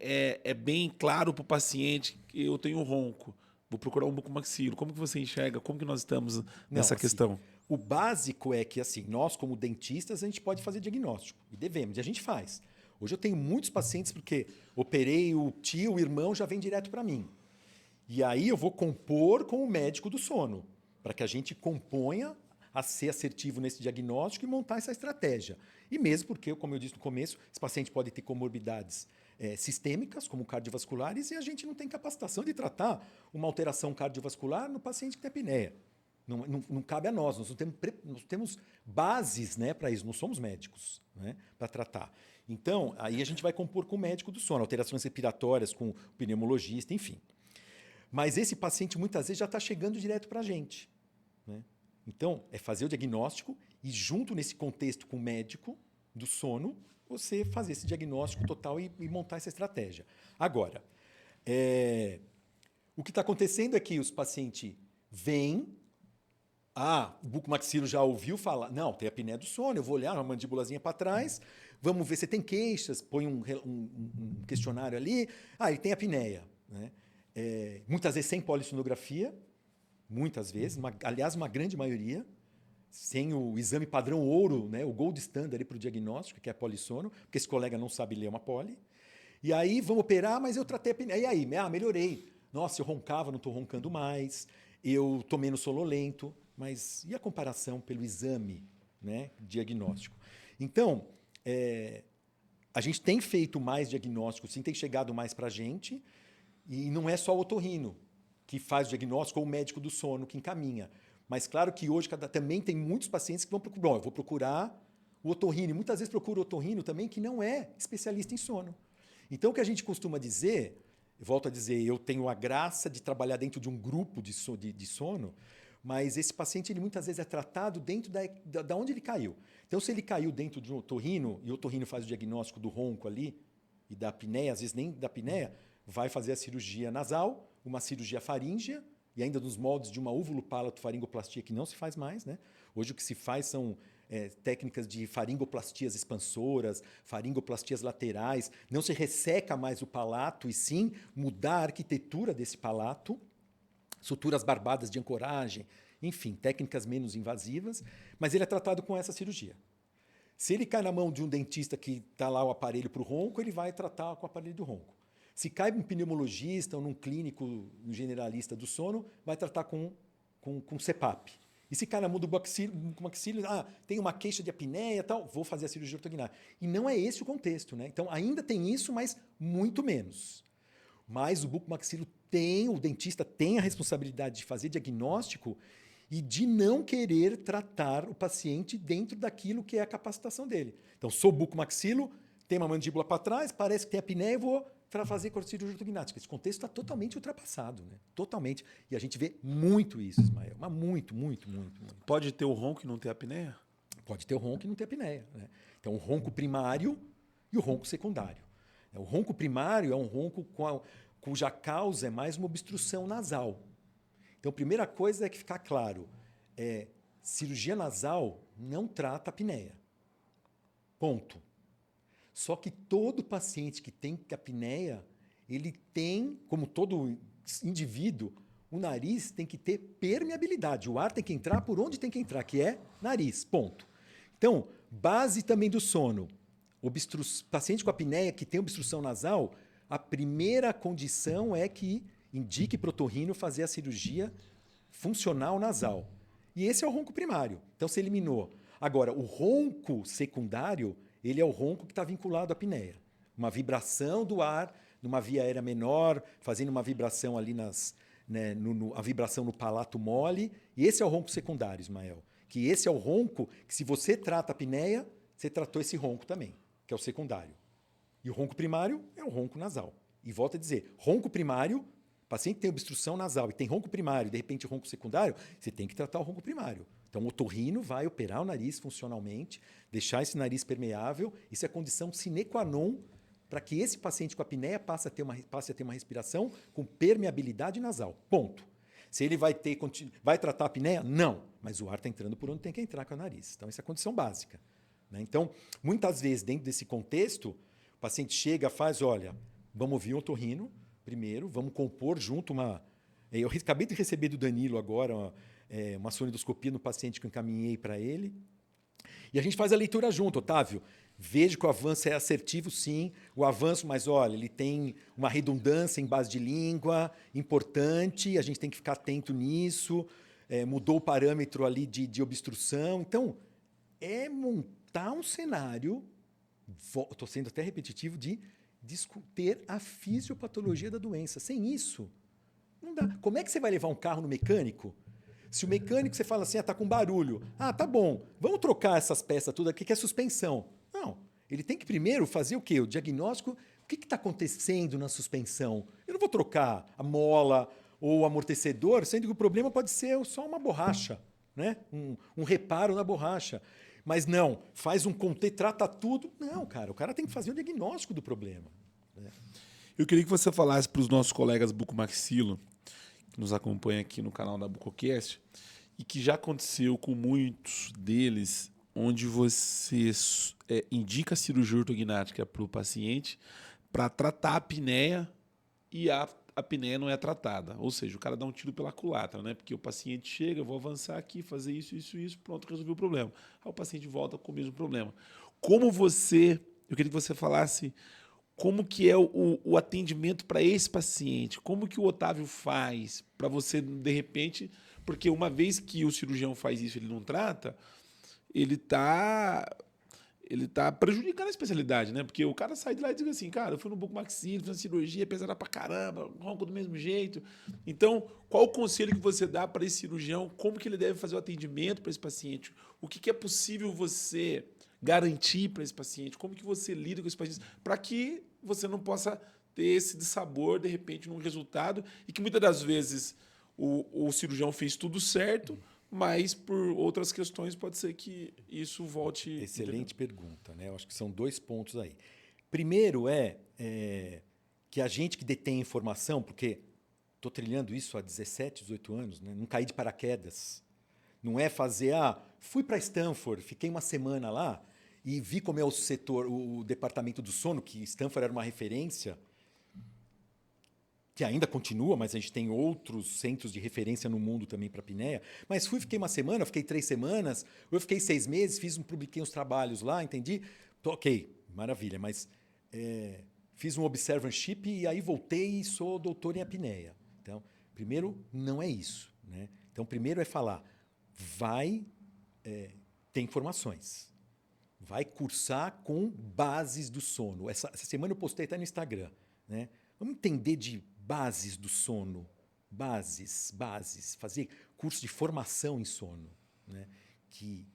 bem claro para o paciente que eu tenho ronco, vou procurar um bucomaxilo. Como que você enxerga? Como que nós estamos nessa questão? O básico é que, assim, nós como dentistas, a gente pode fazer diagnóstico, e devemos, e a gente faz. Hoje eu tenho muitos pacientes porque operei o tio, o irmão, já vem direto para mim. E aí eu vou compor com o médico do sono, para que a gente componha a ser assertivo nesse diagnóstico e montar essa estratégia. E mesmo porque, como eu disse no começo, esse paciente pode ter comorbidades sistêmicas, como cardiovasculares, e a gente não tem capacitação de tratar uma alteração cardiovascular no paciente que tem apneia. Não cabe a nós, nós temos bases, né, para isso, não somos médicos, né, para tratar. Então, aí a gente vai compor com o médico do sono, alterações respiratórias, com o pneumologista, enfim. Mas esse paciente muitas vezes já está chegando direto para a gente, né? Então, é fazer o diagnóstico e, junto nesse contexto com o médico do sono, você fazer esse diagnóstico total e montar essa estratégia. Agora, o que está acontecendo é que os pacientes vêm, o bucomaxilo já ouviu falar, não, tem apneia do sono, eu vou olhar uma mandíbulazinha para trás, vamos ver se tem queixas, põe um questionário ali, ele tem apneia, né? Muitas vezes sem polissonografia, muitas vezes, aliás, uma grande maioria, sem o exame padrão ouro, né, o gold standard para o diagnóstico, que é a polissono, porque esse colega não sabe ler uma poli. E aí, vamos operar, mas eu tratei a apneia. E aí, melhorei. Nossa, eu roncava, não estou roncando mais, eu estou menos sonolento, mas e a comparação pelo exame, né, diagnóstico? Então, a gente tem feito mais diagnóstico, sim, tem chegado mais para a gente, e não é só o otorrino que faz o diagnóstico ou o médico do sono que encaminha. Mas claro que hoje também tem muitos pacientes que vão procurar. Bom, eu vou procurar o otorrino. E muitas vezes procura o otorrino também que não é especialista em sono. Então, o que a gente costuma dizer, volto a dizer, eu tenho a graça de trabalhar dentro de um grupo de sono, mas esse paciente ele muitas vezes é tratado dentro da onde ele caiu. Então, se ele caiu dentro de um otorrino, e o otorrino faz o diagnóstico do ronco ali, e da apneia, às vezes nem da apneia, vai fazer a cirurgia nasal, uma cirurgia faríngea, e ainda nos moldes de uma úvulo-palato-faringoplastia que não se faz mais, né? Hoje o que se faz são técnicas de faringoplastias expansoras, faringoplastias laterais, não se resseca mais o palato, e sim mudar a arquitetura desse palato, suturas barbadas de ancoragem, enfim, técnicas menos invasivas, mas ele é tratado com essa cirurgia. Se ele cai na mão de um dentista que está lá o aparelho para o ronco, ele vai tratar com o aparelho do ronco. Se cai um pneumologista ou num clínico um generalista do sono, vai tratar com CPAP. E se cai na mão do bucomaxilo, tem uma queixa de apneia e tal, vou fazer a cirurgia ortognária. E não é esse o contexto, né? Então, ainda tem isso, mas muito menos. Mas o bucomaxilo o dentista tem a responsabilidade de fazer diagnóstico e de não querer tratar o paciente dentro daquilo que é a capacitação dele. Então, sou bucomaxilo, tem uma mandíbula para trás, parece que tem apneia, vou fazer cirurgia ortognática. Esse contexto está totalmente ultrapassado, né? Totalmente. E a gente vê muito isso, Ismael. Mas muito. Pode ter o ronco e não ter apneia? Pode ter o ronco e não ter apneia, né? Então, o ronco primário e o ronco secundário. O ronco primário é um ronco cuja causa é mais uma obstrução nasal. Então, a primeira coisa é que ficar claro, cirurgia nasal não trata apneia. Ponto. Só que todo paciente que tem apneia, ele tem, como todo indivíduo, o nariz tem que ter permeabilidade. O ar tem que entrar por onde tem que entrar, que é nariz, ponto. Então, base também do sono. Paciente com apneia que tem obstrução nasal, a primeira condição é que indique para o otorrino fazer a cirurgia funcional nasal. E esse é o ronco primário. Então, você eliminou. Agora, o ronco secundário, ele é o ronco que está vinculado à apneia. Uma vibração do ar, numa via aérea menor, fazendo uma vibração ali a vibração no palato mole. E esse é o ronco secundário, Ismael. Que esse é o ronco que, se você trata a apneia, você tratou esse ronco também, que é o secundário. E o ronco primário é o ronco nasal. E volto a dizer, ronco primário, paciente que tem obstrução nasal e tem ronco primário, de repente ronco secundário, você tem que tratar o ronco primário. Então, o otorrino vai operar o nariz funcionalmente, deixar esse nariz permeável. Isso é condição sine qua non para que esse paciente com apneia passe a ter uma respiração com permeabilidade nasal. Ponto. Se ele vai tratar a apneia? Não. Mas o ar está entrando por onde tem que entrar com o nariz. Então, essa é a condição básica, né? Então, muitas vezes, dentro desse contexto, o paciente chega, vamos ouvir o otorrino primeiro, vamos compor junto uma... Eu acabei de receber do Danilo agora uma sonidoscopia no paciente que eu encaminhei para ele. E a gente faz a leitura junto, Otávio. Vejo que o avanço é assertivo, sim. O avanço, mas olha, ele tem uma redundância em base de língua importante, a gente tem que ficar atento nisso. Mudou o parâmetro ali de obstrução. Então, é montar um cenário, estou sendo até repetitivo, de discutir a fisiopatologia da doença. Sem isso, não dá. Como é que você vai levar um carro no mecânico? Se o mecânico, você fala assim, tá com barulho. Tá bom, vamos trocar essas peças tudo aqui, que é suspensão. Não, ele tem que primeiro fazer o quê? O diagnóstico. O que está acontecendo na suspensão? Eu não vou trocar a mola ou o amortecedor, sendo que o problema pode ser só uma borracha, né? Um reparo na borracha. Mas não, faz um contexto, trata tudo. Não, cara, o cara tem que fazer o diagnóstico do problema. Né? Eu queria que você falasse para os nossos colegas bucomaxilo, que nos acompanham aqui no canal da Bucocast, e que já aconteceu com muitos deles, onde você indica a cirurgia ortognática para o paciente para tratar a apneia e a apneia não é tratada. Ou seja, o cara dá um tiro pela culatra, né? Porque o paciente chega, eu vou avançar aqui, fazer isso, pronto, resolvi o problema. Aí o paciente volta com o mesmo problema. Eu queria que você falasse como que é o atendimento para esse paciente, como que o Otávio faz para você, de repente, porque uma vez que o cirurgião faz isso, ele não trata, ele tá prejudicando a especialidade, né? Porque o cara sai de lá e diz assim, cara, eu fui no bucomaxilo, fiz uma cirurgia pesada pra caramba, ronco do mesmo jeito. Então, qual o conselho que você dá para esse cirurgião? Como que ele deve fazer o atendimento para esse paciente? O que é possível você garantir para esse paciente? Como que você lida com esse paciente? Para que você não possa ter esse dissabor, de repente, num resultado e que muitas das vezes o cirurgião fez tudo certo, mas por outras questões pode ser que isso volte... Excelente pergunta, né? Eu acho que são 2 pontos aí. Primeiro que a gente que detém informação, porque estou trilhando isso há 17, 18 anos, né? Não caí de paraquedas. Não é fazer, fui para Stanford, fiquei uma semana lá e vi como é o departamento do sono, que Stanford era uma referência, que ainda continua, mas a gente tem outros centros de referência no mundo também para apneia. Mas fiquei uma semana, fiquei 3 semanas, eu fiquei 6 meses, publiquei uns trabalhos lá, entendi. Ok, maravilha, mas fiz um observership e aí voltei e sou doutor em apneia. Então, primeiro, não é isso. Né? Então, primeiro é falar, vai ter informações. Vai cursar com bases do sono. Essa semana eu postei até no Instagram. Né? Vamos entender de bases do sono. Bases. Fazer curso de formação em sono. Né? Que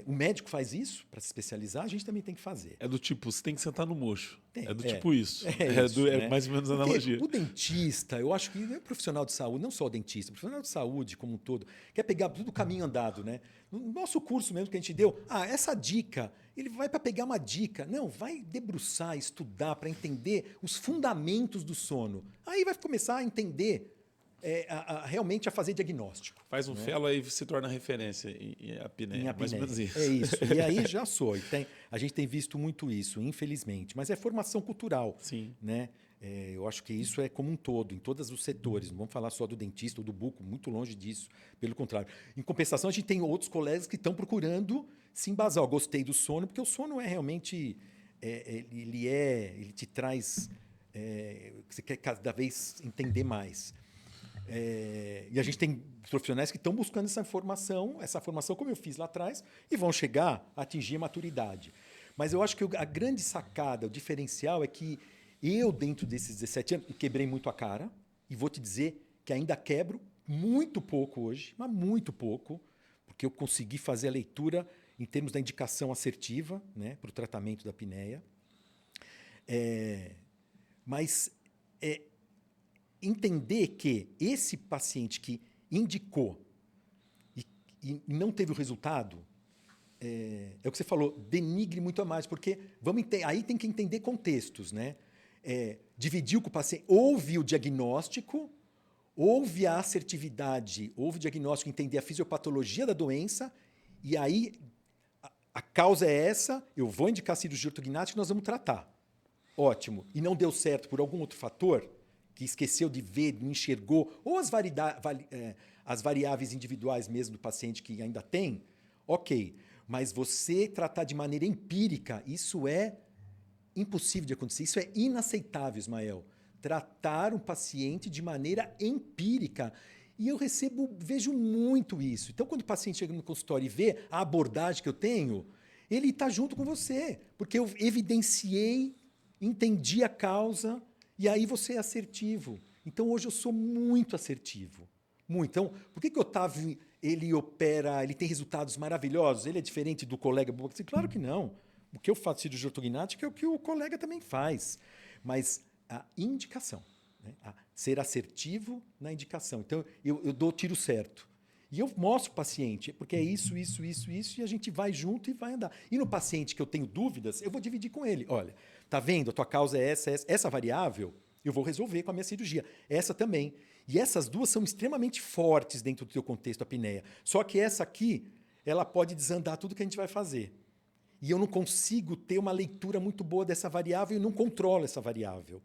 o médico faz isso para se especializar, a gente também tem que fazer. É do tipo, você tem que sentar no mocho. Tipo isso. Né? Mais ou menos a analogia. O dentista, eu acho que é profissional de saúde, não só o dentista, o profissional de saúde como um todo, quer pegar tudo o caminho andado. Né? No nosso curso mesmo que a gente deu, essa dica, ele vai para pegar uma dica. Não, vai debruçar, estudar para entender os fundamentos do sono. Aí vai começar a entender... realmente a fazer diagnóstico. Faz um fellow aí se torna referência em apneia. Mais ou menos isso. É isso. E aí já sou. A gente tem visto muito isso, infelizmente. Mas é formação cultural. Sim. Né? Eu acho que isso é como um todo, em todos os setores. Não vamos falar só do dentista ou do buco, muito longe disso. Pelo contrário. Em compensação, a gente tem outros colegas que estão procurando se embasar. Gostei do sono, porque o sono é realmente... ele te traz... você quer cada vez entender mais. E a gente tem profissionais que estão buscando essa formação como eu fiz lá atrás, e vão chegar a atingir a maturidade. Mas eu acho que a grande sacada, o diferencial é que eu, dentro desses 17 anos, quebrei muito a cara, e vou te dizer que ainda quebro muito pouco hoje, mas muito pouco, porque eu consegui fazer a leitura em termos da indicação assertiva, né, para o tratamento da apneia. Mas entender que esse paciente que indicou e não teve o resultado, o que você falou, denigre muito a mais, porque aí tem que entender contextos. Né? Dividiu com o paciente, houve o diagnóstico, houve a assertividade, houve o diagnóstico, entender a fisiopatologia da doença, e aí a causa é essa, eu vou indicar cirurgia ortognática e nós vamos tratar. Ótimo. E não deu certo por algum outro fator, que esqueceu de ver, não enxergou, ou as variáveis individuais mesmo do paciente que ainda tem, ok. Mas você tratar de maneira empírica, isso é impossível de acontecer. Isso é inaceitável, Ismael. Tratar um paciente de maneira empírica. E eu vejo muito isso. Então, quando o paciente chega no consultório e vê a abordagem que eu tenho, ele está junto com você, porque eu evidenciei, entendi a causa, e aí você é assertivo. Então, hoje eu sou muito assertivo. Muito. Então, por que o Otávio ele tem resultados maravilhosos? Ele é diferente do colega? Claro que não. O que eu faço de cirurgia ortognática é o que o colega também faz. Mas a indicação, né? Ser assertivo na indicação. Então, eu dou o tiro certo. E eu mostro para o paciente, porque é isso, e a gente vai junto e vai andar. E no paciente que eu tenho dúvidas, eu vou dividir com ele. Olha, tá vendo? A tua causa é essa variável, eu vou resolver com a minha cirurgia. Essa também. E essas duas são extremamente fortes dentro do teu contexto, a apneia. Só que essa aqui, ela pode desandar tudo que a gente vai fazer. E eu não consigo ter uma leitura muito boa dessa variável e não controlo essa variável.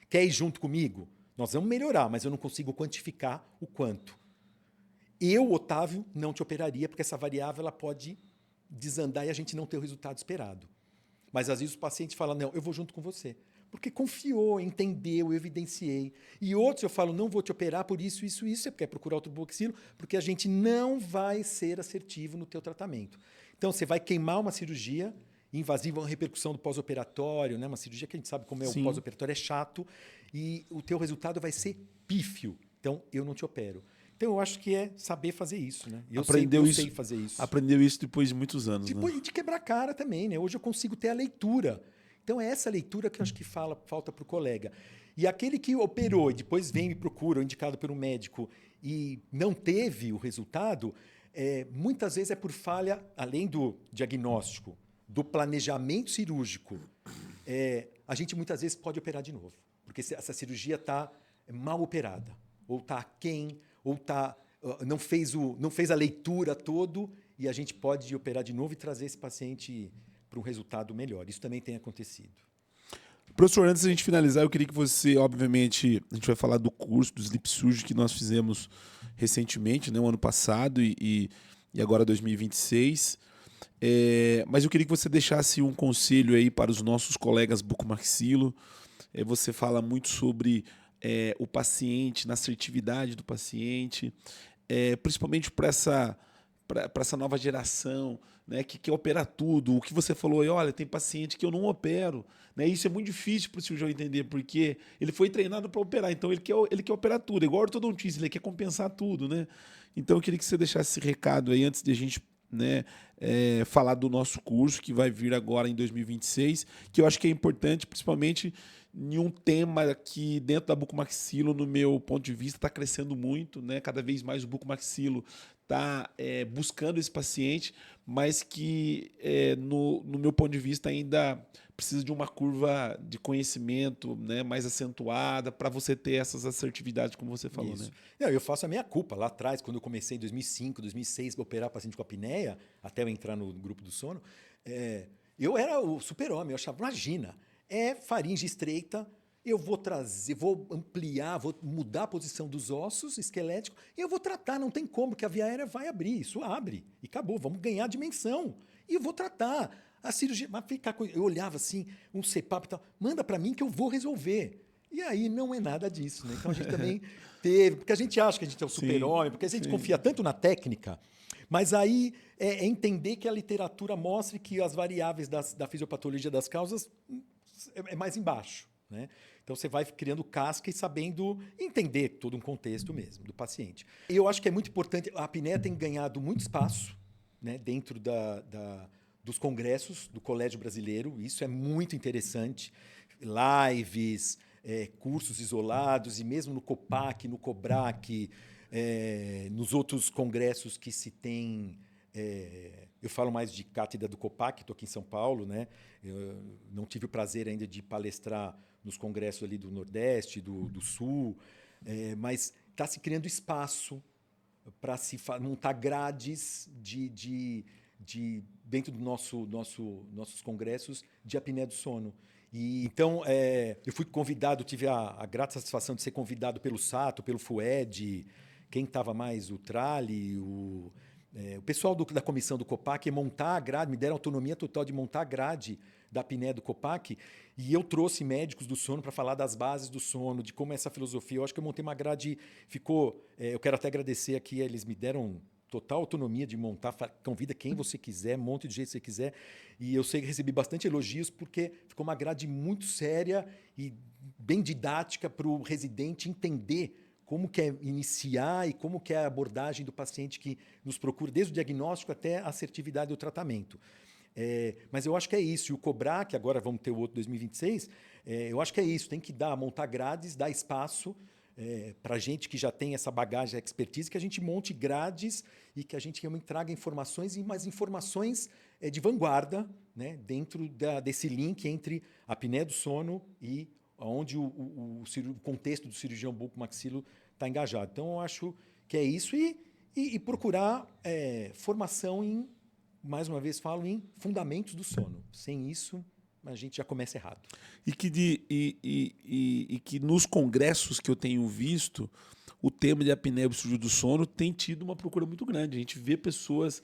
Quer ir junto comigo? Nós vamos melhorar, mas eu não consigo quantificar o quanto. Eu, Otávio, não te operaria, porque essa variável ela pode desandar e a gente não ter o resultado esperado. Mas às vezes o paciente fala, não, eu vou junto com você. Porque confiou, entendeu, eu evidenciei. E outros eu falo, não vou te operar por isso, você quer procurar outro bucoxilo, porque a gente não vai ser assertivo no teu tratamento. Então, você vai queimar uma cirurgia invasiva, uma repercussão do pós-operatório, né? Uma cirurgia que a gente sabe como é. Sim. O pós-operatório é chato, e o teu resultado vai ser pífio. Então, eu não te opero. Então, eu acho que é saber fazer isso, né? Eu sei fazer isso. Aprendeu isso depois de muitos anos, depois, né? De quebrar a cara também, né? Hoje eu consigo ter a leitura. Então, é essa leitura que eu acho que falta para o colega. E aquele que operou e depois vem e me procura, indicado por um médico, e não teve o resultado, muitas vezes é por falha, além do diagnóstico, do planejamento cirúrgico. A gente muitas vezes pode operar de novo, porque essa cirurgia está mal operada, ou está aquém, ou não fez a leitura todo, e a gente pode operar de novo e trazer esse paciente para um resultado melhor. Isso também tem acontecido. Professor, antes da gente finalizar, eu queria que você, obviamente, a gente vai falar do curso do Sleep Surgery que nós fizemos recentemente, né, o ano passado e agora 2026. Mas eu queria que você deixasse um conselho aí para os nossos colegas bucomaxilo. Você fala muito sobre o paciente, na assertividade do paciente, principalmente para essa nova geração, né, que quer operar tudo. O que você falou aí, olha, tem paciente que eu não opero. Né? Isso é muito difícil para o cirurgião entender, porque ele foi treinado para operar, então ele quer operar tudo. Igual o ortodontista, ele quer compensar tudo. Né? Então eu queria que você deixasse esse recado aí antes de a gente, né, falar do nosso curso, que vai vir agora em 2026, que eu acho que é importante, principalmente em um tema que dentro da bucomaxilo, no meu ponto de vista, está crescendo muito, né? Cada vez mais o bucomaxilo está buscando esse paciente, mas que, no meu ponto de vista, ainda precisa de uma curva de conhecimento, né, mais acentuada para você ter essas assertividades, como você falou. Né? Não, eu faço a minha culpa. Lá atrás, quando eu comecei em 2005, 2006, para operar paciente com apneia, até eu entrar no grupo do sono, eu era o super-homem. Eu achava, imagina, faringe estreita, eu vou ampliar, vou mudar a posição dos ossos esqueléticos e eu vou tratar, não tem como, porque a via aérea vai abrir, isso abre e acabou, vamos ganhar dimensão. E eu vou tratar. A cirurgia, eu olhava assim, um CPAP e tal, manda para mim que eu vou resolver. E aí não é nada disso, né? Então a gente também teve, porque a gente acha que a gente é o super-homem, porque a gente confia tanto na técnica, mas aí é entender que a literatura mostre que as variáveis da fisiopatologia das causas é mais embaixo, né? Então você vai criando casca e sabendo entender todo um contexto mesmo do paciente. E eu acho que é muito importante, a apneia tem ganhado muito espaço, né, dentro dos congressos do Colégio Brasileiro, isso é muito interessante, lives, cursos isolados, e mesmo no COPAC, no COBRAC, nos outros congressos que se tem... eu falo mais de cátedra do COPAC, estou aqui em São Paulo, né? Eu não tive o prazer ainda de palestrar nos congressos ali do Nordeste, do Sul, mas está se criando espaço para se montar grades dentro do nossos congressos de apneia do sono. E, então, eu fui convidado, tive a grata satisfação de ser convidado pelo Sato, pelo FUED, quem estava mais? O Trali, O pessoal da comissão do COPAC montar a grade, me deram autonomia total de montar a grade da apneia do COPAC, e eu trouxe médicos do sono para falar das bases do sono, de como essa filosofia. Eu acho que eu montei uma grade, ficou... eu quero até agradecer aqui, eles me deram total autonomia de montar, convida quem você quiser, monte do jeito que você quiser. E eu sei que recebi bastante elogios, porque ficou uma grade muito séria e bem didática para o residente entender como que é iniciar e como que é a abordagem do paciente que nos procura, desde o diagnóstico até a assertividade do tratamento. Mas eu acho que é isso. E o Cobrar, que agora vamos ter o outro 2026, eu acho que é isso. Tem que montar grades, dar espaço para a gente que já tem essa bagagem, expertise, que a gente monte grades e que a gente realmente traga informações, mas informações de vanguarda, né, dentro desse link entre a apneia do sono e onde o contexto do cirurgião bucomaxilo está engajado. Então, eu acho que é isso. E procurar formação em, mais uma vez falo, em fundamentos do sono. Sem isso, a gente já começa errado. E que nos congressos que eu tenho visto, o tema de apneia obstrutiva do sono tem tido uma procura muito grande. A gente vê pessoas...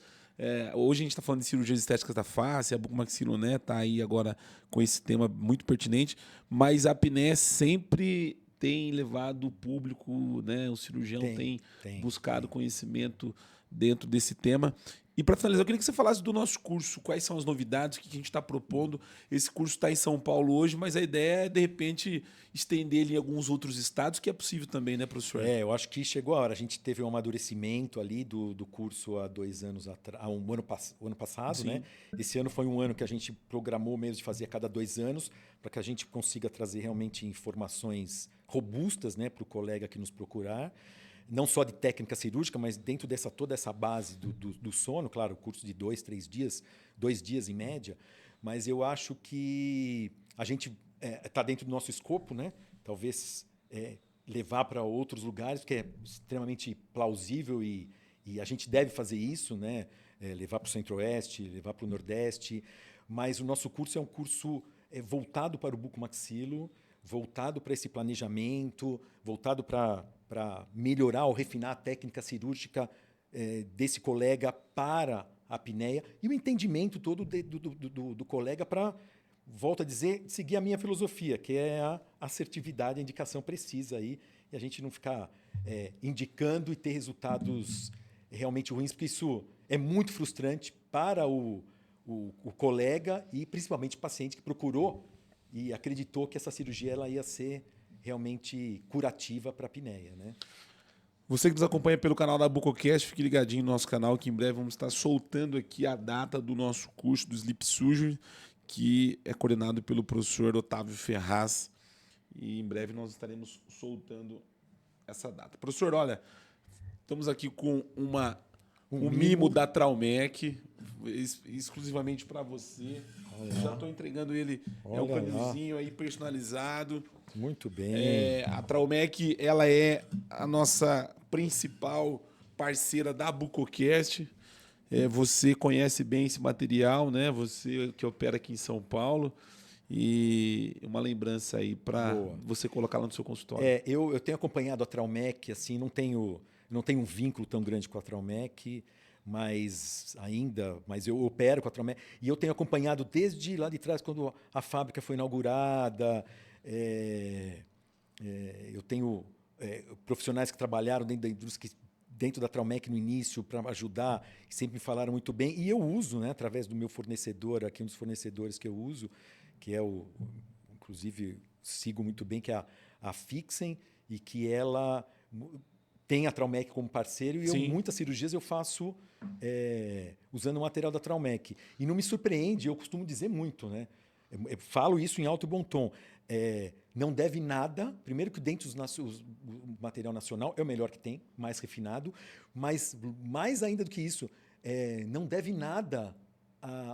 hoje a gente está falando de cirurgias estéticas da face, a bucomaxilo, né, está aí agora com esse tema muito pertinente, mas a apneia sempre tem levado o público, né, o cirurgião tem buscado conhecimento dentro desse tema. E para finalizar, eu queria que você falasse do nosso curso, quais são as novidades, o que a gente está propondo. Esse curso está em São Paulo hoje, mas a ideia é, de repente, estender ele em alguns outros estados, que é possível também, né, professor? Eu acho que chegou a hora. A gente teve um amadurecimento ali do curso há 2 anos atrás, o ano passado, Sim. né? Esse ano foi um ano que a gente programou mesmo de fazer a cada 2 anos, para que a gente consiga trazer realmente informações robustas, né, para o colega que nos procurar. Não só de técnica cirúrgica, mas dentro toda essa base do sono, claro, curso de 2, 3 dias, 2 dias em média, mas eu acho que a gente está dentro do nosso escopo, né? Talvez levar para outros lugares, porque é extremamente plausível e a gente deve fazer isso, né? Levar para o Centro-Oeste, levar para o Nordeste, mas o nosso curso é um curso voltado para o bucomaxilo, voltado para esse planejamento, voltado para melhorar ou refinar a técnica cirúrgica desse colega para a apneia e o entendimento todo do colega para, volto a dizer, seguir a minha filosofia, que é a assertividade, a indicação precisa aí, e a gente não ficar indicando e ter resultados realmente ruins, porque isso é muito frustrante para o colega e principalmente o paciente que procurou e acreditou que essa cirurgia ela ia ser realmente curativa para a apneia, né? Você que nos acompanha pelo canal da Bucocast, fique ligadinho no nosso canal, que em breve vamos estar soltando aqui a data do nosso curso do Sleep Surgery, que é coordenado pelo professor Otávio Ferraz, e em breve nós estaremos soltando essa data. Professor, olha, estamos aqui com um mimo da Traumec, exclusivamente para você. Já estou entregando ele, um canuzinho aí personalizado. Muito bem. A Traumec, ela é a nossa principal parceira da Bucocast. Você conhece bem esse material, né? Você que opera aqui em São Paulo. E uma lembrança aí para você colocar lá no seu consultório. Eu tenho acompanhado a Traumec, assim, não tenho um vínculo tão grande com a Traumec, mas eu opero com a Traumec. E eu tenho acompanhado desde lá de trás, quando a fábrica foi inaugurada. Eu tenho profissionais que trabalharam dentro da indústria, dentro da Traumec no início, para ajudar, que sempre me falaram muito bem. E eu uso, né, através do meu fornecedor, aqui um dos fornecedores que eu uso, que é inclusive, sigo muito bem, que é a Fixen, e que ela tem a Traumec como parceiro, e muitas cirurgias eu faço usando o material da Traumec. E não me surpreende, eu costumo dizer muito, né? Eu falo isso em alto e bom tom. Não deve nada, primeiro que dentro o material nacional é o melhor que tem, mais refinado, mas mais ainda do que isso, não deve nada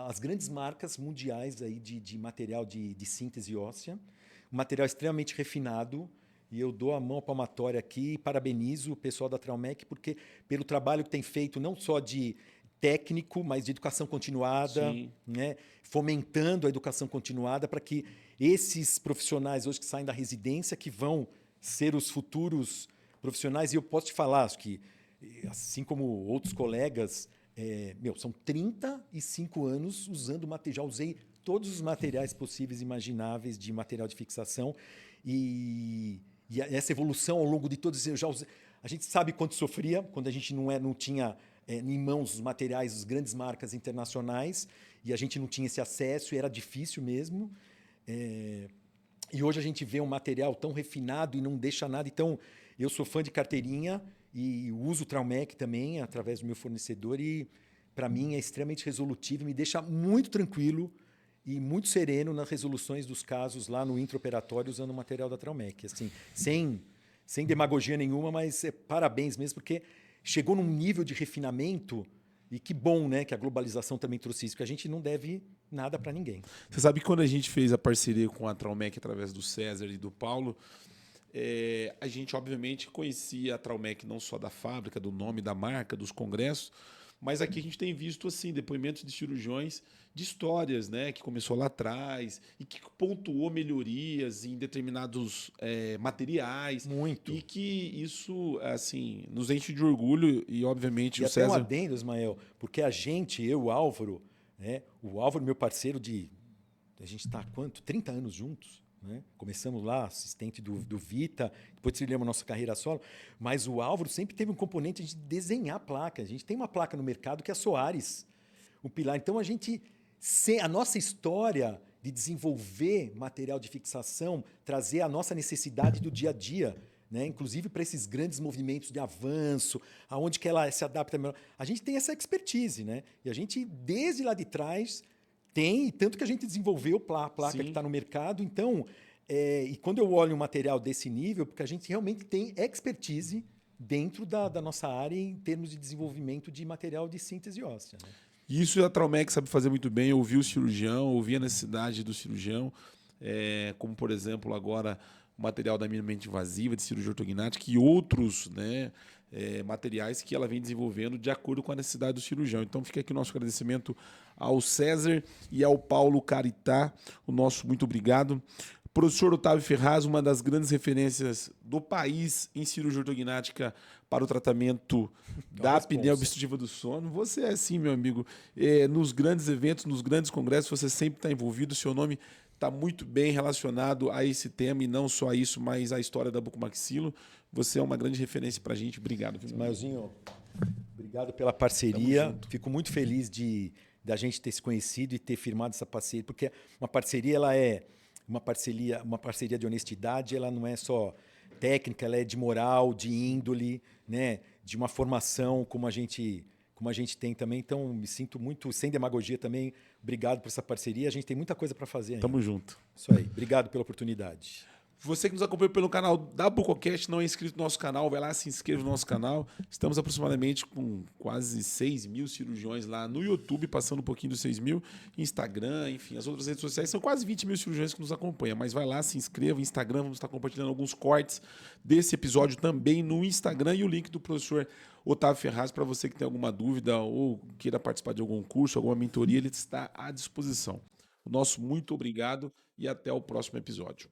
às grandes marcas mundiais aí de material de síntese óssea, um material extremamente refinado. E eu dou a mão palmatória aqui e parabenizo o pessoal da Traumec, porque pelo trabalho que tem feito, não só de técnico, mas de educação continuada, né? Fomentando a educação continuada para que esses profissionais hoje que saem da residência, que vão ser os futuros profissionais, e eu posso te falar que, assim como outros colegas, São 35 anos usando material. Já usei todos os materiais possíveis e imagináveis de material de fixação. E essa evolução ao longo de todos esses... A gente sabe quanto sofria quando a gente não tinha em mãos os materiais das grandes marcas internacionais e a gente não tinha esse acesso e era difícil mesmo. E hoje a gente vê um material tão refinado e não deixa nada. Então, eu sou fã de carteirinha e uso o Traumec também através do meu fornecedor e, para mim, é extremamente resolutivo e me deixa muito tranquilo e muito sereno nas resoluções dos casos lá no intraoperatório usando o material da Traumec. Assim, sem demagogia nenhuma, mas parabéns mesmo, porque chegou num nível de refinamento e que bom, né, que a globalização também trouxe isso, que a gente não deve nada para ninguém. Você sabe que quando a gente fez a parceria com a Traumec através do César e do Paulo, a gente obviamente conhecia a Traumec não só da fábrica, do nome, da marca, dos congressos, mas aqui a gente tem visto assim depoimentos de cirurgiões de histórias, né, que começou lá atrás e que pontuou melhorias em determinados materiais. Muito. E que isso assim nos enche de orgulho e obviamente e o até César... um adendo, Ismael, porque eu, o Álvaro, o Álvaro, meu parceiro a gente está há quanto? 30 anos juntos. Né? Começamos lá, assistente do Vita, depois trilhamos nossa carreira solo, mas o Álvaro sempre teve um componente de desenhar placa. A gente tem uma placa no mercado que é a Soares, um pilar. Então, a nossa história de desenvolver material de fixação, trazer a nossa necessidade do dia a dia, né? Inclusive para esses grandes movimentos de avanço, aonde que ela se adapta melhor. A gente tem essa expertise, né? E a gente, desde lá de trás... Tem, tanto que a gente desenvolveu a placa que está no mercado. Então, e quando eu olho um material desse nível, porque a gente realmente tem expertise dentro da nossa área em termos de desenvolvimento de material de síntese óssea. Né? Isso a Traumec sabe fazer muito bem. Eu ouvi o cirurgião, ouvi a necessidade do cirurgião, como, por exemplo, agora o material da minimamente invasiva, de cirurgia ortognática e outros, né, materiais que ela vem desenvolvendo de acordo com a necessidade do cirurgião. Então fica aqui o nosso agradecimento ao César e ao Paulo Caritá, o nosso muito obrigado. Professor Otávio Ferraz, uma das grandes referências do país em cirurgia ortognática para o tratamento da apneia obstrutiva do sono. Você é assim, meu amigo. Nos grandes eventos, nos grandes congressos, você sempre está envolvido, seu nome está muito bem relacionado a esse tema, e não só a isso, mas a história da bucomaxilo. Você é uma grande referência para a gente. Obrigado. Ismaelzinho, obrigado pela parceria. Fico muito feliz da gente ter se conhecido e ter firmado essa parceria, porque uma parceria ela é uma parceria de honestidade, ela não é só técnica, ela é de moral, de índole, né, de uma formação como a gente tem também. Então, me sinto muito, sem demagogia também, obrigado por essa parceria. A gente tem muita coisa para fazer ainda. Tamo junto. Isso aí. Obrigado pela oportunidade. Você que nos acompanha pelo canal da Bucocast, não é inscrito no nosso canal, vai lá, se inscreva no nosso canal. Estamos aproximadamente com quase 6 mil cirurgiões lá no YouTube, passando um pouquinho dos 6 mil, Instagram, enfim, as outras redes sociais. São quase 20 mil cirurgiões que nos acompanham, mas vai lá, se inscreva no Instagram, vamos estar compartilhando alguns cortes desse episódio também no Instagram e o link do professor Otávio Ferraz para você que tem alguma dúvida ou queira participar de algum curso, alguma mentoria, ele está à disposição. O nosso muito obrigado e até o próximo episódio.